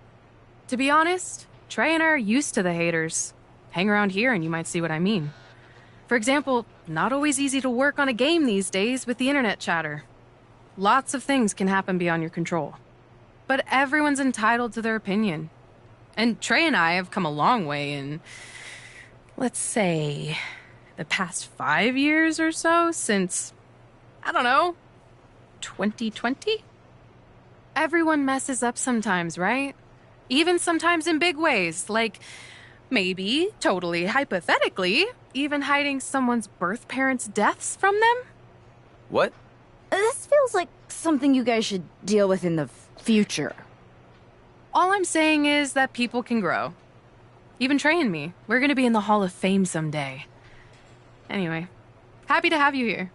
To be honest, Trey and I are used to the haters. Hang around here and you might see what I mean. For example, not always easy to work on a game these days with the internet chatter. Lots of things can happen beyond your control. But everyone's entitled to their opinion. And Trey and I have come a long way in, let's say, the past 5 years or so since, I don't know, 2020? Everyone messes up sometimes, right? Even sometimes in big ways, like maybe, totally hypothetically, even hiding someone's birth parents' deaths from them? What? This feels like something you guys should deal with in the future. All I'm saying is that people can grow. Even Trey and me. We're gonna be in the Hall of Fame someday. Anyway, happy to have you here.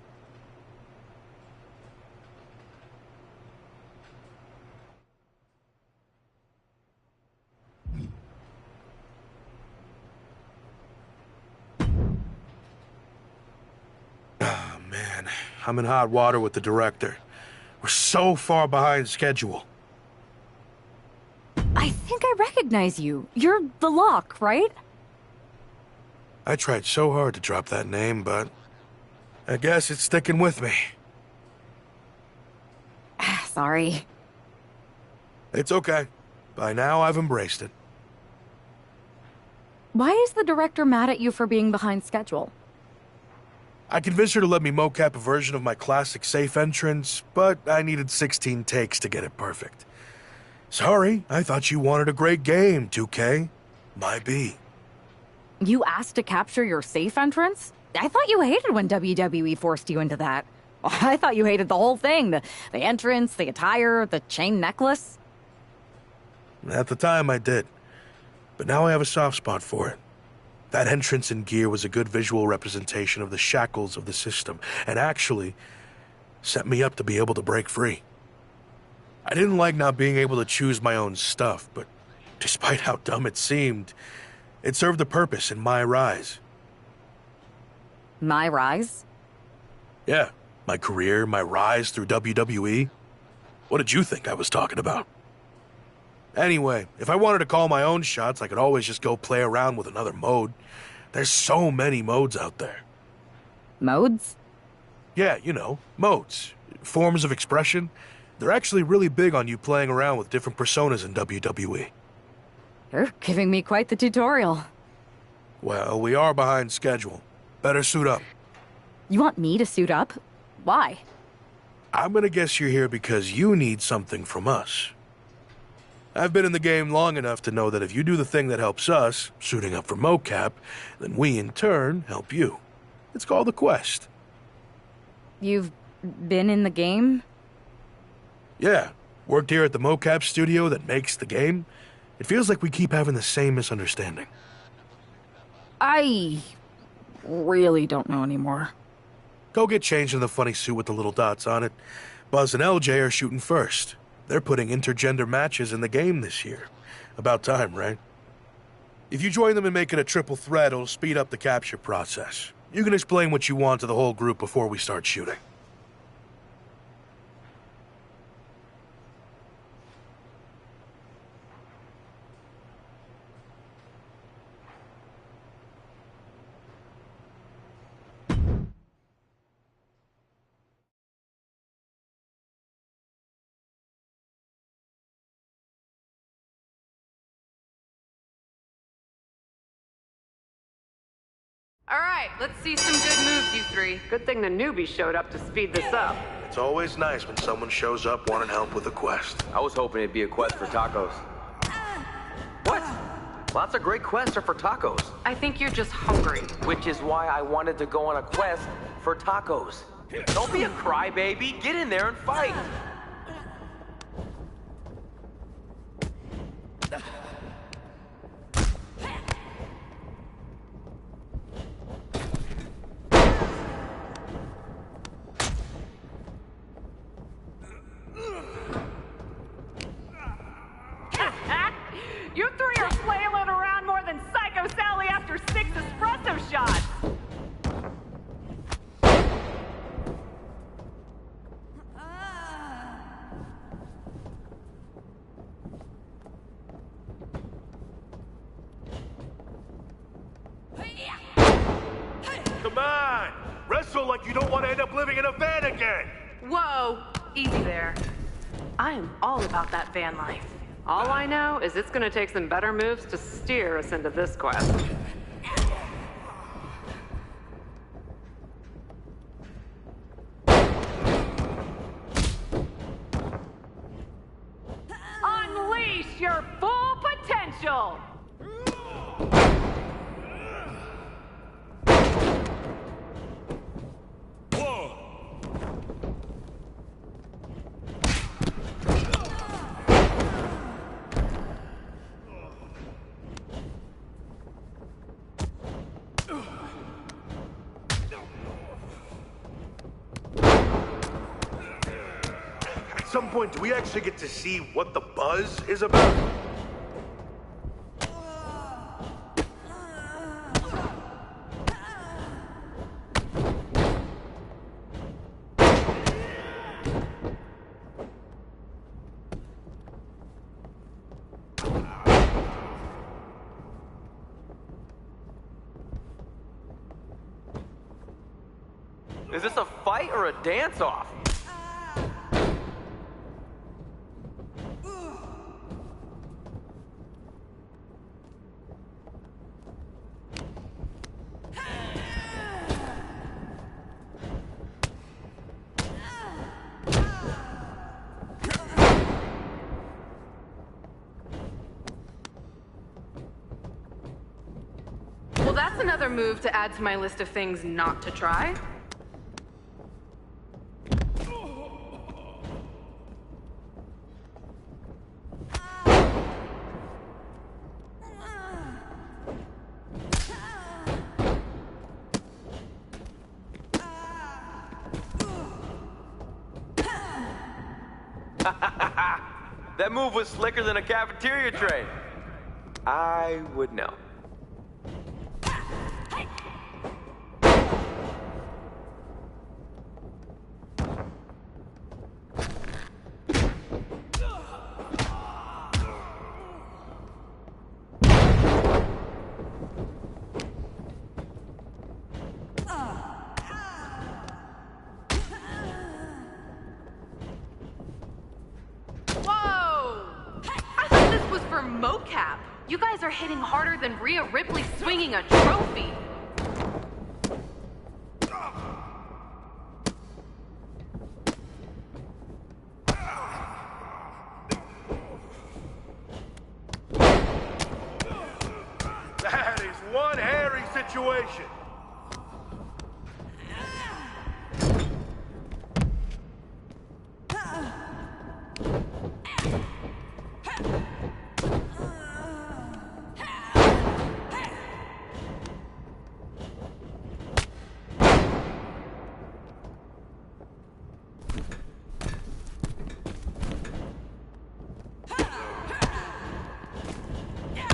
I'm in hot water with the director. We're so far behind schedule. I think I recognize you. You're the Lock, right? I tried so hard to drop that name, but I guess it's sticking with me. Sorry. It's okay. By now, I've embraced it. Why is the director mad at you for being behind schedule? I convinced her to let me mocap a version of my classic safe entrance, but I needed 16 takes to get it perfect. Sorry, I thought you wanted a great game, 2K. My B. You asked to capture your safe entrance? I thought you hated when WWE forced you into that. I thought you hated the whole thing. The entrance, the attire, the chain necklace. At the time, I did. But now I have a soft spot for it. That entrance and gear was a good visual representation of the shackles of the system, and actually set me up to be able to break free. I didn't like not being able to choose my own stuff, but despite how dumb it seemed, it served a purpose in MyRise. MyRise? Yeah, my career, my rise through WWE. What did you think I was talking about? Anyway, if I wanted to call my own shots, I could always just go play around with another mode. There's so many modes out there. Modes? Yeah, you know, modes. Forms of expression. They're actually really big on you playing around with different personas in WWE. You're giving me quite the tutorial. Well, we are behind schedule. Better suit up. You want me to suit up? Why? I'm gonna guess you're here because you need something from us. I've been in the game long enough to know that if you do the thing that helps us, suiting up for mocap, then we in turn help you. It's called a quest. You've been in the game? Yeah, worked here at the mocap studio that makes the game. It feels like we keep having the same misunderstanding. I really don't know anymore. Go get changed in the funny suit with the little dots on it. Buzz and LJ are shooting first. They're putting intergender matches in the game this year. About time, right? If you join them and make it a triple threat, it'll speed up the capture process. You can explain what you want to the whole group before we start shooting. All right, let's see some good moves, you three. Good thing the newbie showed up to speed this up. It's always nice when someone shows up wanting help with a quest. I was hoping it'd be a quest for tacos. What? Lots of great quests are for tacos. I think you're just hungry. Which is why I wanted to go on a quest for tacos. Don't be a crybaby. Get in there and fight. You three are flailing around more than Psycho Sally after 6 espresso shots. Come on! Wrestle like you don't want to end up living in a van again! Whoa, easy there. I am all about that van life. All I know is it's gonna take some better moves to steer us into this quest. Unleash your full potential! At some point, do we actually get to see what the buzz is about? Is this a fight or a dance-off? Well, that's another move to add to my list of things not to try. That move was slicker than a cafeteria tray. I would know. Mocap. You guys are hitting harder than Rhea Ripley swinging a trophy. That is one hairy situation.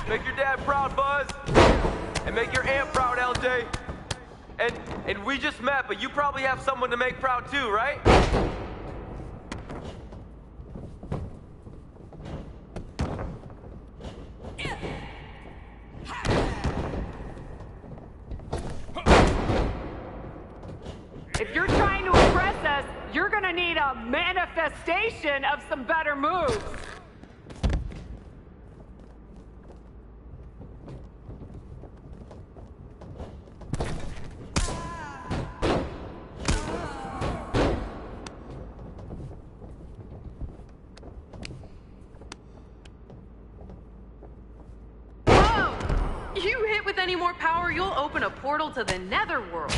Make your dad proud, Buzz. And make your aunt proud, LJ. And we just met, but you probably have someone to make proud too, right? If you're trying to impress us, you're gonna need a manifestation of some better moves. You hit with any more power, you'll open a portal to the netherworld.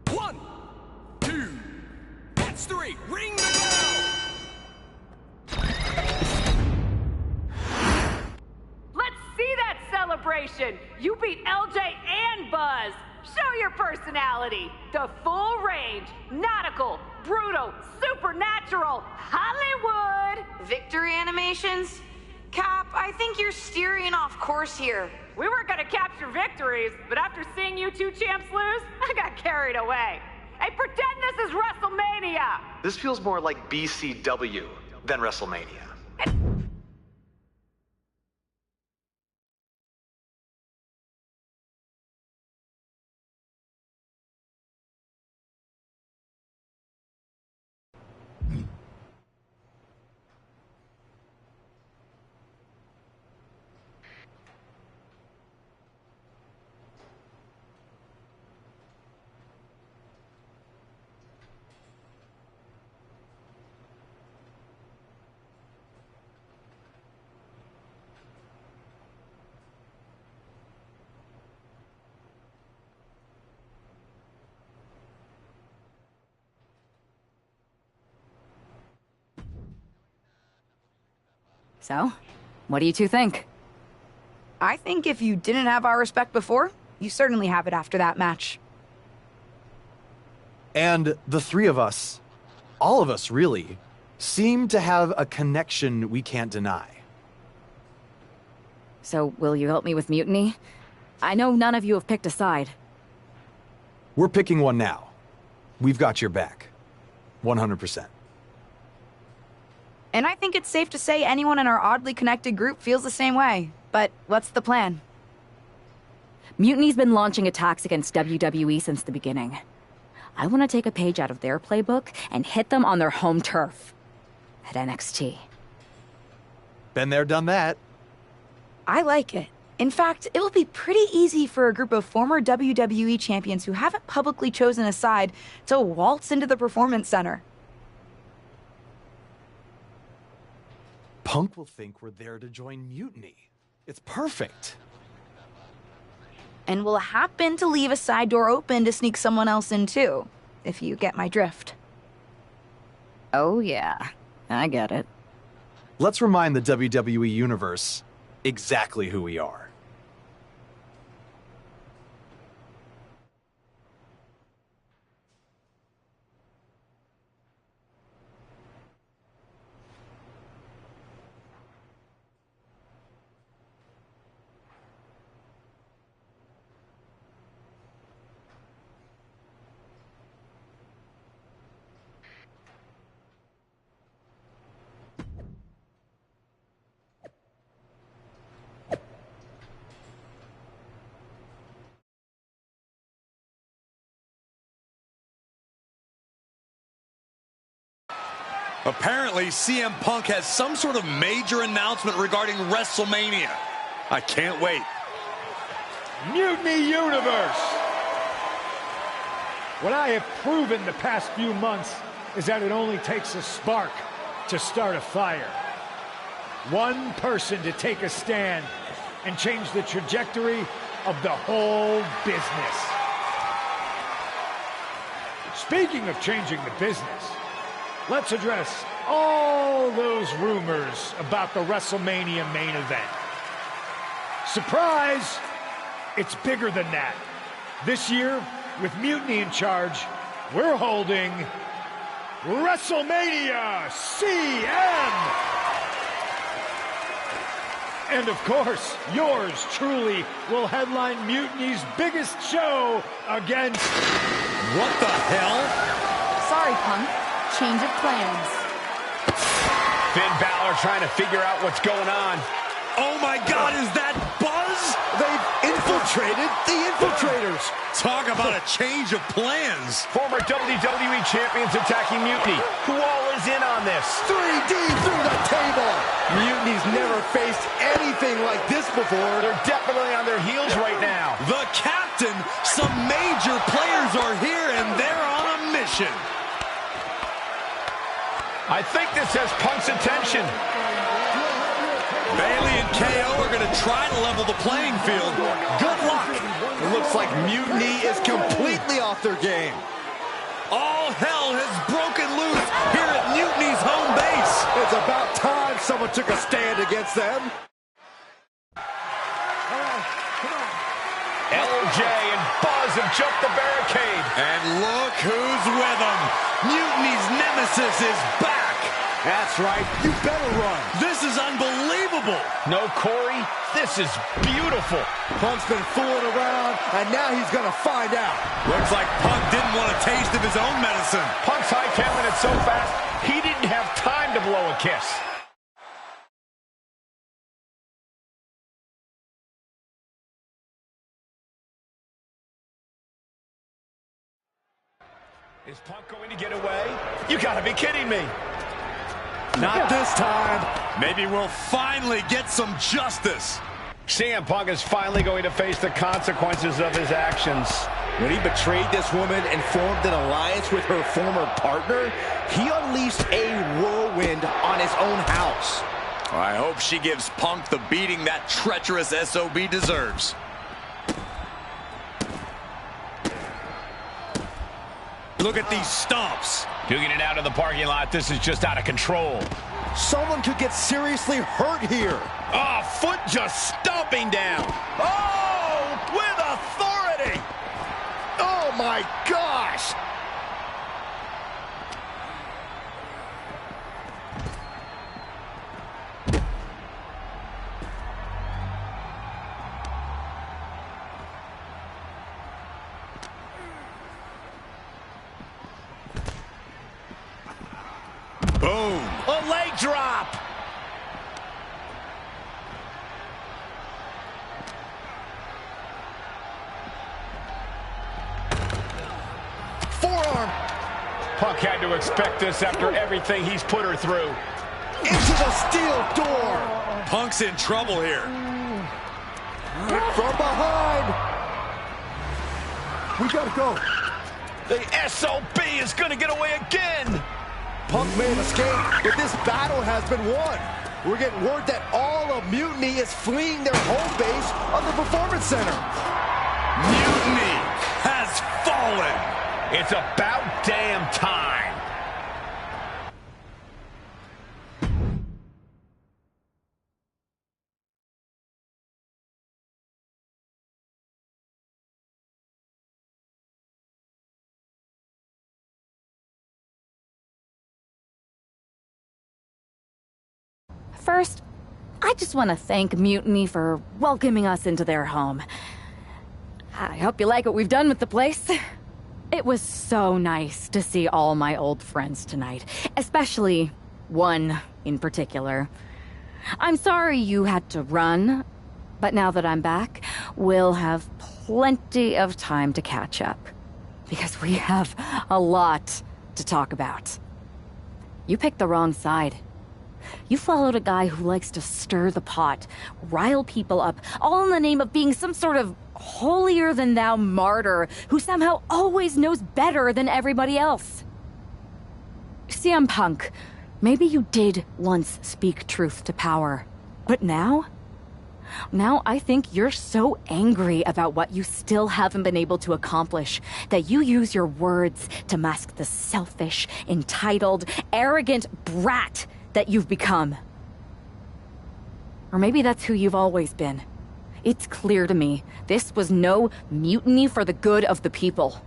One, two, that's three. Ring the bell. Let's see that celebration. You beat LJ and Buzz. Show your personality. The full range, nautical, brutal, supernatural, Hollywood. Victory animations? Cap, I think you're steering off course here. We were gonna capture victories, but after seeing you two champs lose, I got carried away. Hey, pretend this is WrestleMania. This feels more like BCW than WrestleMania. So, what do you two think? I think if you didn't have our respect before, you certainly have it after that match. And the three of us, all of us really, seem to have a connection we can't deny. So, will you help me with mutiny? I know none of you have picked a side. We're picking one now. We've got your back. 100%. And I think it's safe to say anyone in our oddly connected group feels the same way. But what's the plan? Mutiny's been launching attacks against WWE since the beginning. I want to take a page out of their playbook and hit them on their home turf. At NXT. Been there, done that. I like it. In fact, it will be pretty easy for a group of former WWE champions who haven't publicly chosen a side to waltz into the Performance Center. Punk will think we're there to join Mutiny. It's perfect. And we'll happen to leave a side door open to sneak someone else in too, if you get my drift. Oh yeah, I get it. Let's remind the WWE Universe exactly who we are. Apparently, CM Punk has some sort of major announcement regarding WrestleMania. I can't wait. Mutiny Universe! What I have proven the past few months is that it only takes a spark to start a fire. One person to take a stand and change the trajectory of the whole business. Speaking of changing the business, let's address all those rumors about the WrestleMania main event. Surprise! It's bigger than that. This year, with Mutiny in charge, we're holding WrestleMania CM! And of course, yours truly will headline Mutiny's biggest show against... What the hell? Sorry, Punk. Change of plans. Finn Balor trying to figure out what's going on. Oh my God, is that Buzz? They've infiltrated the Infiltrators. Talk about a change of plans. Former WWE champions attacking Mutiny. Who all is in on this? 3D through the table. Mutiny's never faced anything like this before. They're definitely on their heels right now. The captain, some major players are here and they're on a mission. I think this has Punk's attention. Bailey and KO are going to try to level the playing field. Good luck. It looks like Mutiny is completely off their game. All hell has broken loose here at Mutiny's home base. It's about time someone took a stand against them. LJ and Buzz have jumped the barricade. And look who's with them. Mutiny's nemesis is back. That's right. You better run. This is unbelievable. No, Corey, this is beautiful. Punk's been fooling around, and now he's going to find out. Looks like Punk didn't want a taste of his own medicine. Punk's hightailing it so fast, he didn't have time to blow a kiss. Is Punk going to get away? You gotta be kidding me. Not this time. Maybe we'll finally get some justice. CM Punk is finally going to face the consequences of his actions. When he betrayed this woman and formed an alliance with her former partner, he unleashed a whirlwind on his own house. I hope she gives Punk the beating that treacherous SOB deserves. Look at these stomps. Duking it out of the parking lot. This is just out of control. Someone could get seriously hurt here. Oh, foot just stomping down. Oh, with authority. Oh, my gosh. Boom. A leg drop. Punk had to expect this after everything he's put her through. Into the steel door. Punk's in trouble here. From behind. We gotta go. The SOB is gonna get away again. Punk may have escaped, but this battle has been won. We're getting word that all of Mutiny is fleeing their home base of the Performance Center. Mutiny has fallen. It's about damn time. First, I just want to thank Mutiny for welcoming us into their home. I hope you like what we've done with the place. It was so nice to see all my old friends tonight, especially one in particular. I'm sorry you had to run, but now that I'm back, we'll have plenty of time to catch up, because we have a lot to talk about. You picked the wrong side. You followed a guy who likes to stir the pot, rile people up, all in the name of being some sort of holier-than-thou martyr who somehow always knows better than everybody else. CM Punk, maybe you did once speak truth to power, but now I think you're so angry about what you still haven't been able to accomplish that you use your words to mask the selfish, entitled, arrogant brat that you've become. Or maybe that's who you've always been. It's clear to me, this was no mutiny for the good of the people.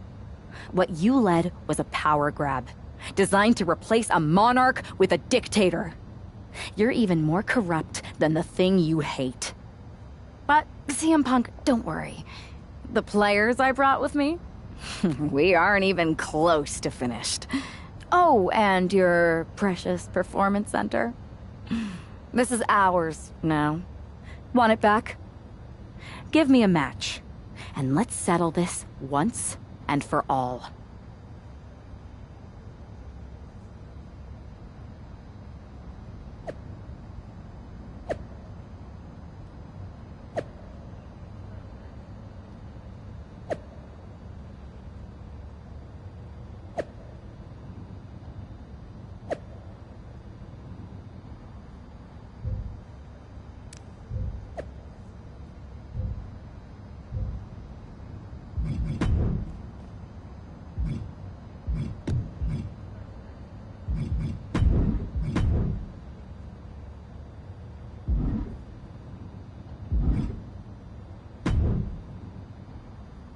What you led was a power grab, designed to replace a monarch with a dictator. You're even more corrupt than the thing you hate. But, CM Punk, don't worry. The players I brought with me? We aren't even close to finished. Oh, and your precious performance center? This is ours now. Want it back? Give me a match, and let's settle this once and for all.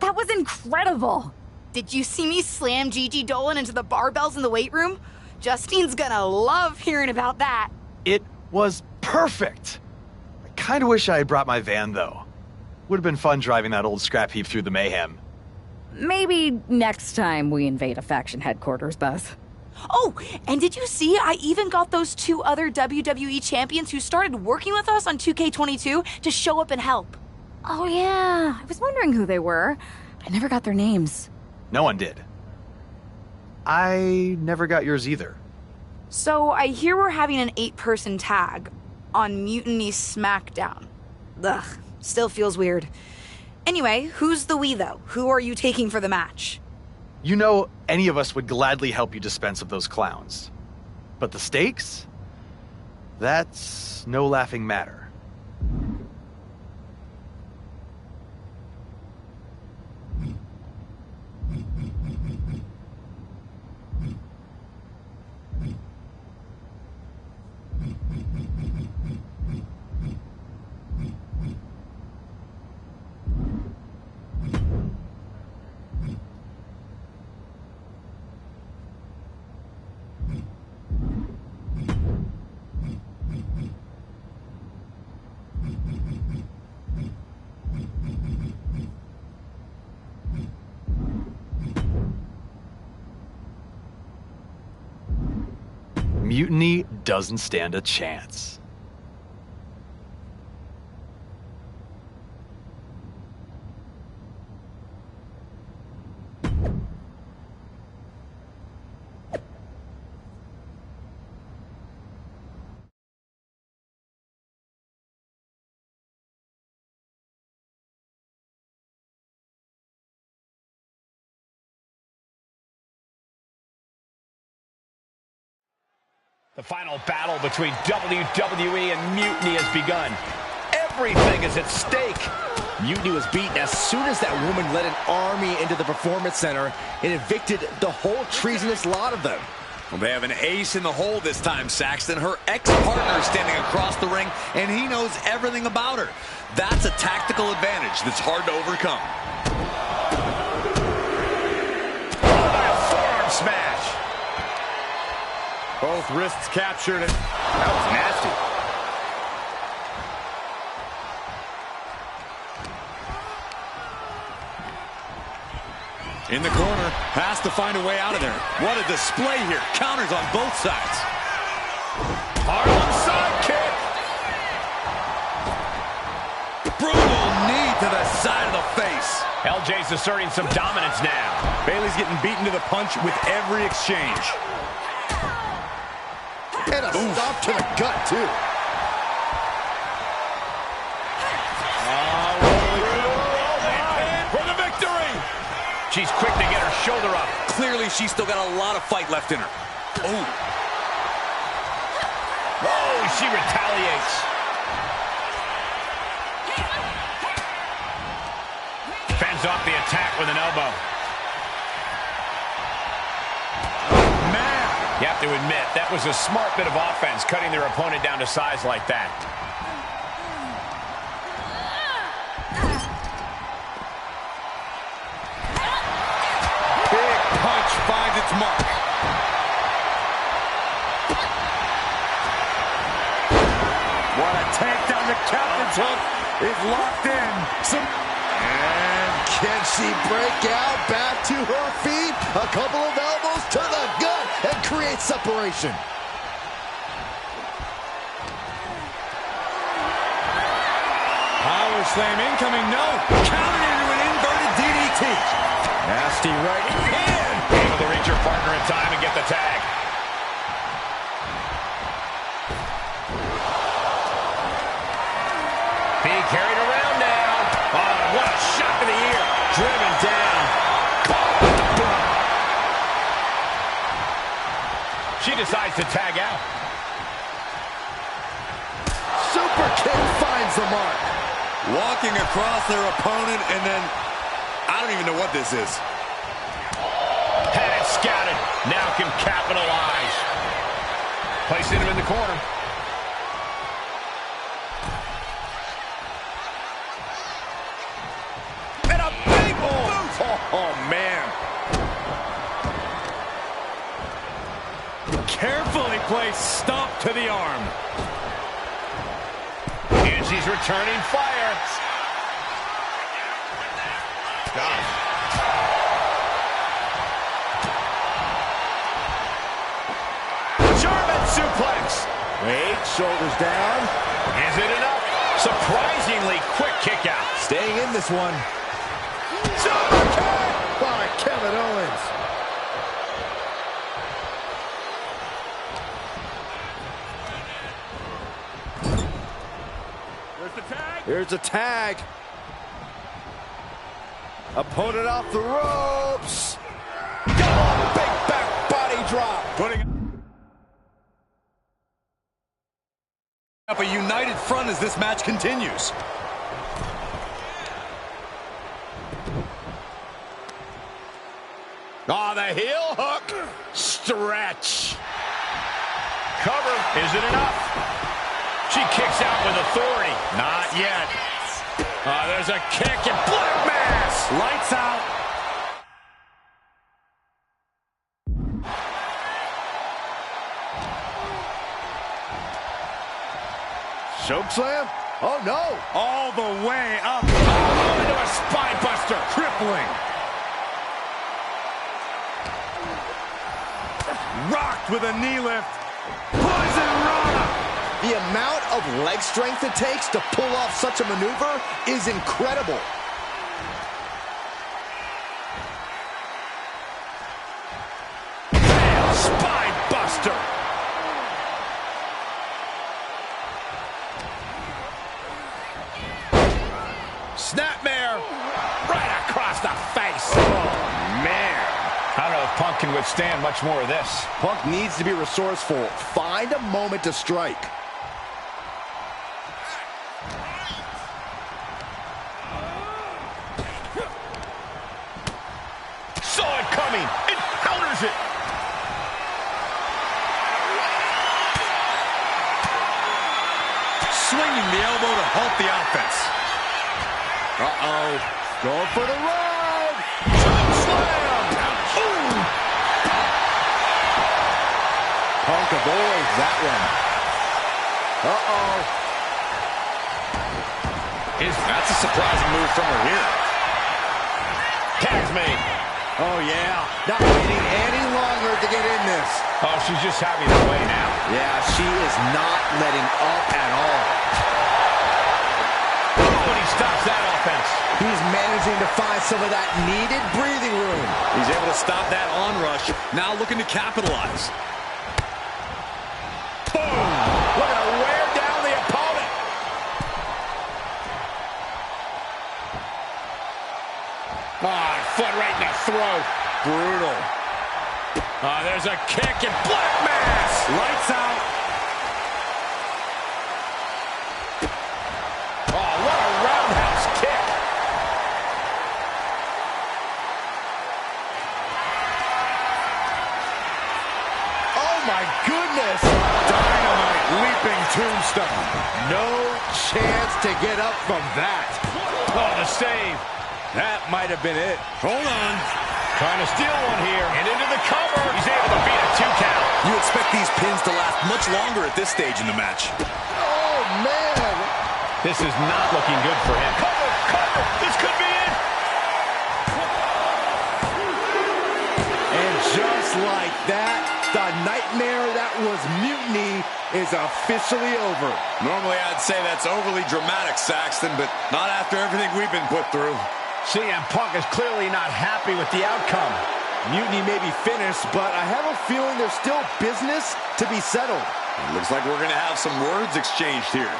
That was incredible! Did you see me slam Gigi Dolan into the barbells in the weight room? Justine's gonna love hearing about that. It was perfect. I kind of wish I had brought my van, though. Would have been fun driving that old scrap heap through the mayhem. Maybe next time we invade a faction headquarters, Buzz. Oh, and did you see I even got those 2 other WWE champions who started working with us on 2K22 to show up and help? Oh yeah, I was wondering who they were. I never got their names. No one did. I never got yours either. So I hear we're having an 8-person tag on Mutiny SmackDown. Ugh, still feels weird. Anyway, who's the we, though? Who are you taking for the match? You know, any of us would gladly help you dispense of those clowns. But the stakes? That's no laughing matter. Mutiny doesn't stand a chance. The final battle between WWE and Mutiny has begun. Everything is at stake. Mutiny was beaten as soon as that woman led an army into the Performance Center and evicted the whole treasonous lot of them. Well, they have an ace in the hole this time, Saxton. Her ex-partner is standing across the ring, and he knows everything about her. That's a tactical advantage that's hard to overcome. Forearm smash. Both wrists captured. That was nasty. In the corner, has to find a way out of there. What a display here. Counters on both sides. Harlem side kick. Brutal knee to the side of the face. LJ's asserting some dominance now. Bayley's getting beaten to the punch with every exchange. And a stop to the gut, too. For the victory! She's quick to get her shoulder up. Clearly, she's still got a lot of fight left in her. Oh. Oh, she retaliates. Fends off the attack with an elbow. You have to admit, that was a smart bit of offense, cutting their opponent down to size like that. Big punch finds its mark. What a takedown. The captain's hook is locked in. And can she break out back to her feet? A couple of elbows to the gut and create separation. Power slam incoming, no. Countered into an inverted DDT. Nasty right hand. Able to reach her partner in time and get the tag. Being carried around now. Oh, what a shot to the ear. Driven down. She decides to tag out. Super kick finds the mark. Walking across their opponent, and then I don't even know what this is. Had it scouted. Now can capitalize. Placing him in the corner. And a big boot. Oh, man. Carefully placed stomp to the arm. And she's returning fire. German suplex. Wait, shoulders down. Is it enough? Surprisingly quick kick out. Staying in this one. Super kick by Kevin Owens. Here's a tag. Opponent off the ropes. Come on, big back body drop. Putting up a united front as this match continues. Oh, the heel hook. Stretch. Cover. Is it enough? She kicks out with authority. Not yet. There's a kick and black mass. Lights out. Choke slam? Oh, no. All the way up. Oh, into a spine buster. Crippling. Rocked with a knee lift. Poison Rana. The amount of leg strength it takes to pull off such a maneuver is incredible. Spine buster. Snapmare. Right across the face. Oh, man. I don't know if Punk can withstand much more of this. Punk needs to be resourceful. Find a moment to strike. Saw it coming. It counters it. Swinging the elbow to halt the offense. Uh-oh. Going for the run. Slam. Ooh. Punk avoids that one. Uh-oh. That's a surprising move from her here. Tag's made. Oh, yeah. Not waiting any longer to get in this. Oh, she's just having her way now. Yeah, she is not letting up at all. Oh, and he stops that offense. He's managing to find some of that needed breathing room. He's able to stop that onrush. Now looking to capitalize. Boom! Looking to wear down the opponent. Foot right in the throat. Brutal. There's a kick and black mass. Lights out. Oh, what a roundhouse kick. Oh, my goodness. Dynamite leaping tombstone. No chance to get up from that. Oh, the save. That might have been it. Hold on. Trying to steal one here. And into the cover. He's able to beat a 2 count. You expect these pins to last much longer at this stage in the match. Oh, man. This is not looking good for him. Cover, cover. This could be it. And just like that, the nightmare that was Mutiny is officially over. Normally, I'd say that's overly dramatic, Saxton, but not after everything we've been put through. CM Punk is clearly not happy with the outcome. Mutiny may be finished, but I have a feeling there's still business to be settled. It looks like we're going to have some words exchanged here.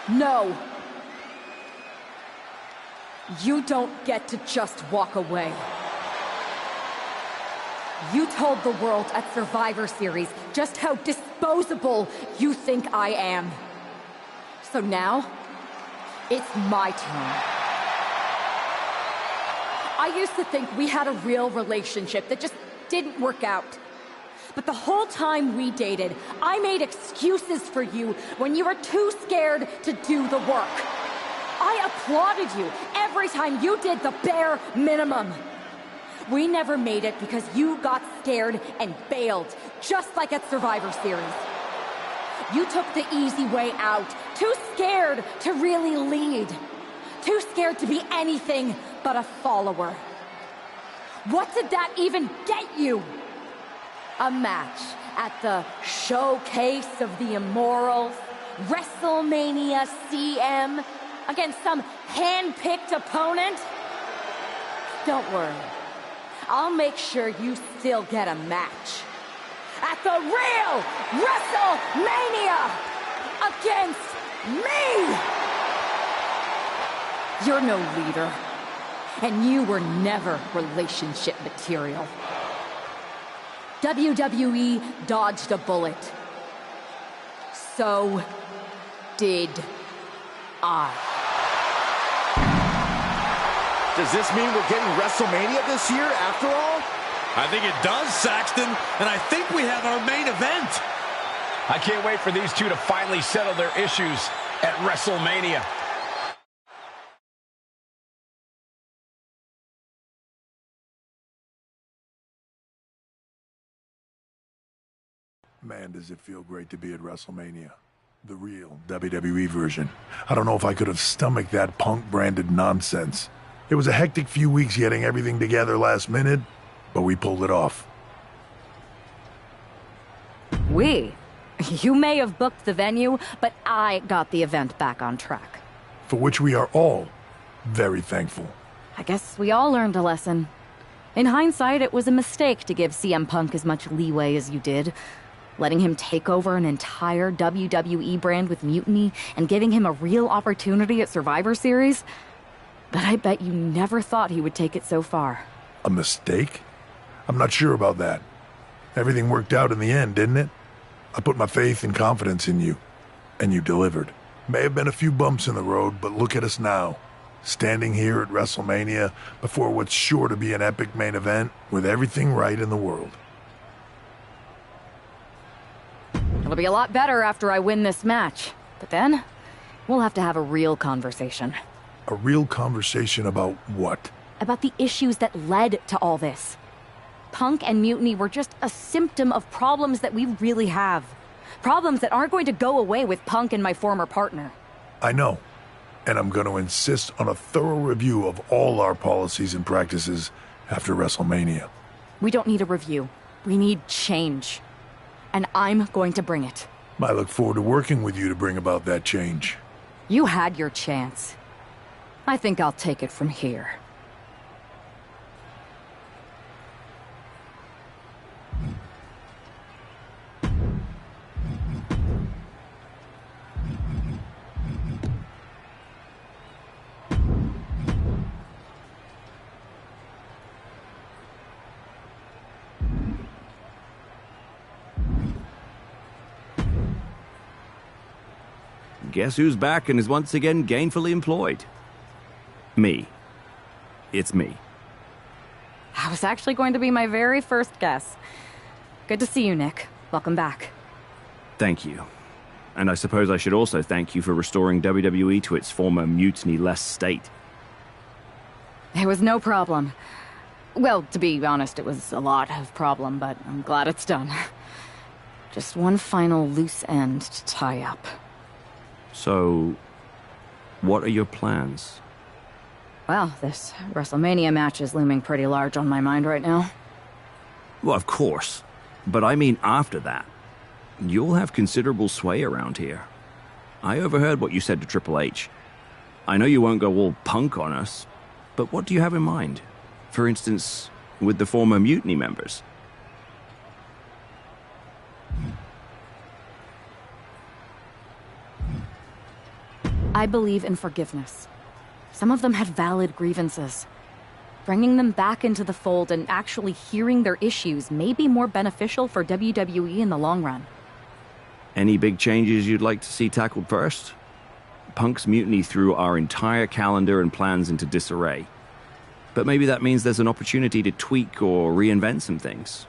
No. You don't get to just walk away. You told the world at Survivor Series just how disposable you think I am. So now, it's my turn. I used to think we had a real relationship that just didn't work out. But the whole time we dated, I made excuses for you when you were too scared to do the work. I applauded you every time you did the bare minimum. We never made it because you got scared and bailed, just like at Survivor Series. You took the easy way out, too scared to really lead, too scared to be anything but a follower. What did that even get you? A match at the Showcase of the Immortals, WrestleMania CM, against some hand-picked opponent? Don't worry. I'll make sure you still get a match. At the real WrestleMania against me! You're no leader, and you were never relationship material. WWE dodged a bullet. So did I. Does this mean we're getting WrestleMania this year after all? I think it does, Saxton, and I think we have our main event. I can't wait for these two to finally settle their issues at WrestleMania. Man, does it feel great to be at WrestleMania. The real WWE version. I don't know if I could have stomached that Punk-branded nonsense. It was a hectic few weeks getting everything together last minute, but we pulled it off. You may have booked the venue, but I got the event back on track. For which we are all very thankful. I guess we all learned a lesson. In hindsight, it was a mistake to give CM Punk as much leeway as you did. Letting him take over an entire WWE brand with Mutiny and giving him a real opportunity at Survivor Series. But I bet you never thought he would take it so far. A mistake? I'm not sure about that. Everything worked out in the end, didn't it? I put my faith and confidence in you, and you delivered. May have been a few bumps in the road, but look at us now. Standing here at WrestleMania before what's sure to be an epic main event with everything right in the world. It'll be a lot better after I win this match. But then, we'll have to have a real conversation. A real conversation about what? About the issues that led to all this. Punk and Mutiny were just a symptom of problems that we really have. Problems that aren't going to go away with Punk and my former partner. I know. And I'm going to insist on a thorough review of all our policies and practices after WrestleMania. We don't need a review. We need change. And I'm going to bring it. I look forward to working with you to bring about that change. You had your chance. I think I'll take it from here. Guess who's back and is once again gainfully employed? Me. It's me. That was actually going to be my very first guess. Good to see you, Nick. Welcome back. Thank you. And I suppose I should also thank you for restoring WWE to its former mutiny-less state. It was no problem. Well, to be honest, it was a lot of problem, but I'm glad it's done. Just one final loose end to tie up. So, what are your plans? Well, this WrestleMania match is looming pretty large on my mind right now. Well, of course. But I mean after that. You'll have considerable sway around here. I overheard what you said to Triple H. I know you won't go all Punk on us, but what do you have in mind? For instance, with the former Mutiny members? I believe in forgiveness. Some of them had valid grievances. Bringing them back into the fold and actually hearing their issues may be more beneficial for WWE in the long run. Any big changes you'd like to see tackled first? Punk's mutiny threw our entire calendar and plans into disarray. But maybe that means there's an opportunity to tweak or reinvent some things.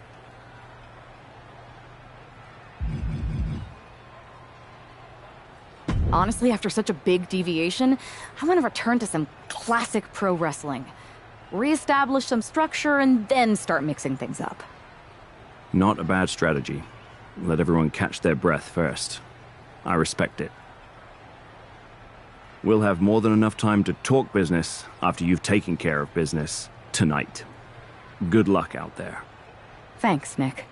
Honestly, after such a big deviation, I want to return to some classic pro wrestling. Re-establish some structure and then start mixing things up. Not a bad strategy. Let everyone catch their breath first. I respect it. We'll have more than enough time to talk business after you've taken care of business tonight. Good luck out there. Thanks, Nick.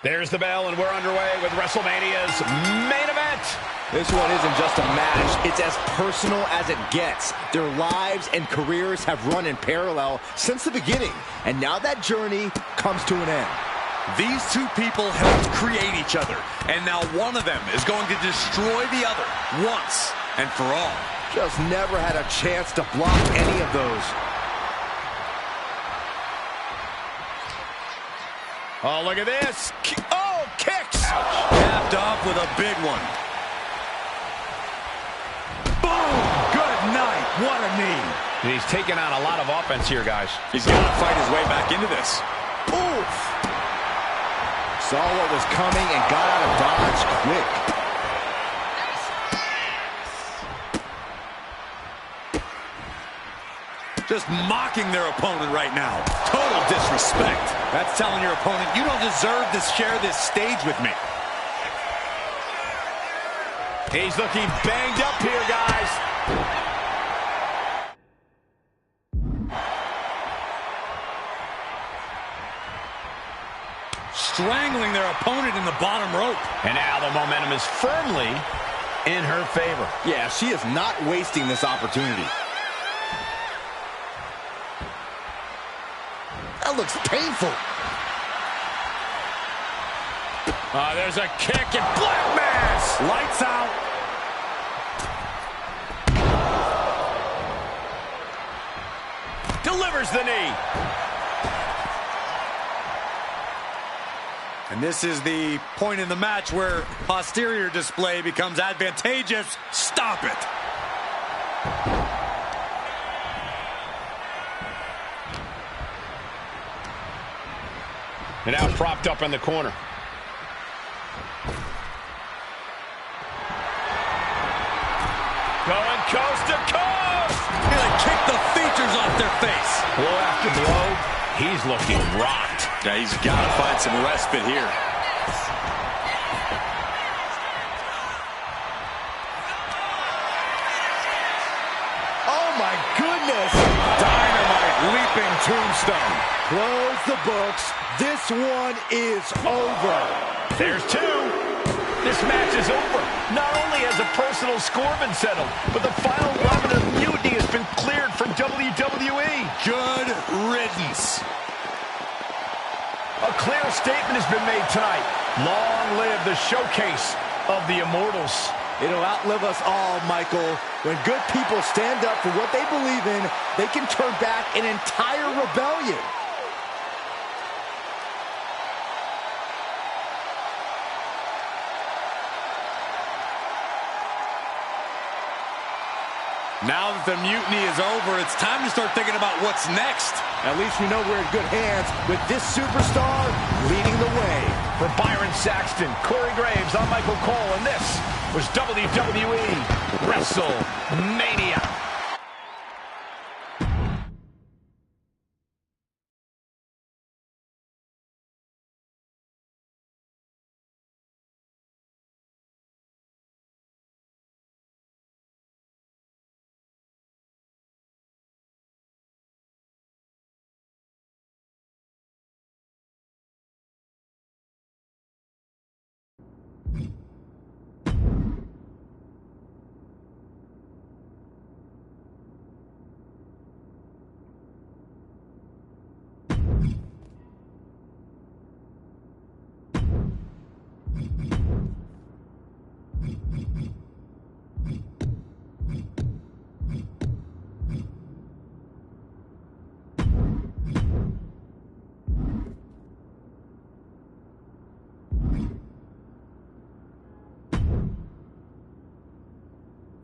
There's the bell, and we're underway with WrestleMania's main event. This one isn't just a match. It's as personal as it gets. Their lives and careers have run in parallel since the beginning, and now that journey comes to an end. These two people helped create each other, and now one of them is going to destroy the other once and for all. Just never had a chance to block any of those. Oh, look at this. Oh, kicks. Ouch. Capped off with a big one. Boom. Good night. What a knee. And he's taking on a lot of offense here, guys. He's got to fight his way back into this. Oof. Saw what was coming and got out of dodge quick. Just mocking their opponent right now. Total disrespect. That's telling your opponent, you don't deserve to share this stage with me. He's looking banged up here, guys. Strangling their opponent in the bottom rope. And now the momentum is firmly in her favor. Yeah, she is not wasting this opportunity. That looks painful. There's a kick and black mass. Lights out. Delivers the knee. And this is the point in the match where posterior display becomes advantageous. Stop it. And now propped up in the corner. Going coast to coast. Nearly kicked the features off their face. Blow after blow. He's looking rocked. Yeah, he's got to find some respite here. Oh my goodness! Dynamite leaping tombstone. Close the books. This one is over. There's two. This match is over. Not only has a personal score been settled, but the final remnant of mutiny has been cleared from WWE. Good riddance. A clear statement has been made tonight. Long live the showcase of the Immortals. It'll outlive us all, Michael. When good people stand up for what they believe in, they can turn back an entire rebellion. Now that the mutiny is over, it's time to start thinking about what's next. At least we know we're in good hands with this superstar leading the way. For Byron Saxton, Corey Graves, I'm Michael Cole, and this was WWE WrestleMania.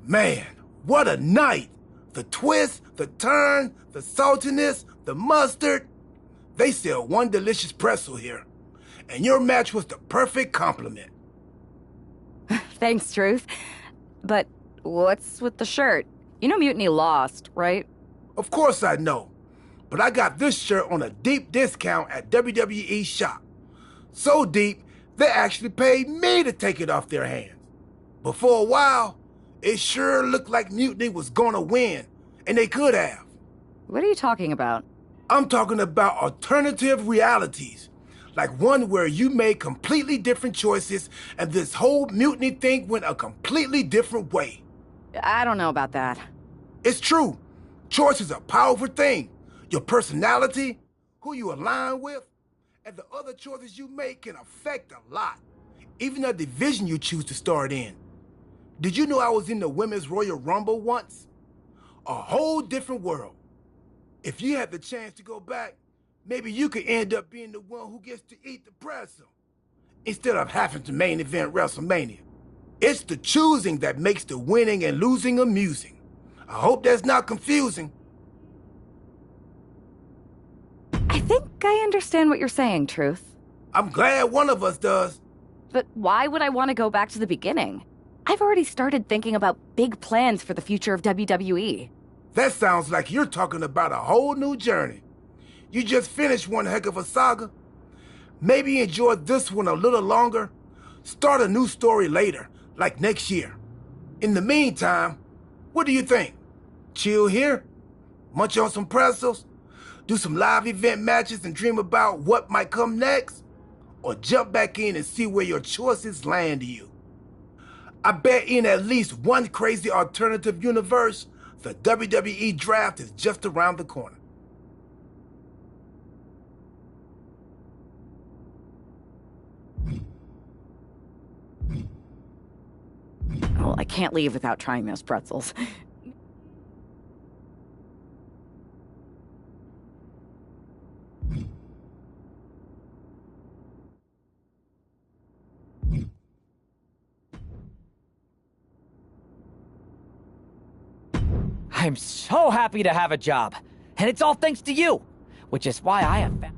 Man, what a night! The twist, the turn, the saltiness, the mustard. They sell one delicious pretzel here. And your match was the perfect compliment. Thanks, Truth. But what's with the shirt? You know Mutiny lost, right? Of course I know. But I got this shirt on a deep discount at WWE shop. So deep, they actually paid me to take it off their hands. But for a while, it sure looked like Mutiny was gonna win, and they could have. What are you talking about? I'm talking about alternative realities, like one where you made completely different choices and this whole Mutiny thing went a completely different way. I don't know about that. It's true. Choice is a powerful thing. Your personality, who you align with, and the other choices you make can affect a lot. Even the division you choose to start in. Did you know I was in the Women's Royal Rumble once? A whole different world. If you had the chance to go back, maybe you could end up being the one who gets to eat the pretzel, instead of having to main event WrestleMania. It's the choosing that makes the winning and losing amusing. I hope that's not confusing. I think I understand what you're saying, Truth. I'm glad one of us does. But why would I want to go back to the beginning? I've already started thinking about big plans for the future of WWE. That sounds like you're talking about a whole new journey. You just finished one heck of a saga. Maybe enjoy this one a little longer. Start a new story later, like next year. In the meantime, what do you think? Chill here? Munch on some pretzels? Do some live event matches and dream about what might come next? Or jump back in and see where your choices land you? I bet in at least one crazy alternative universe, the WWE draft is just around the corner. Oh, I can't leave without trying those pretzels. I'm so happy to have a job, and it's all thanks to you, which is why I have found...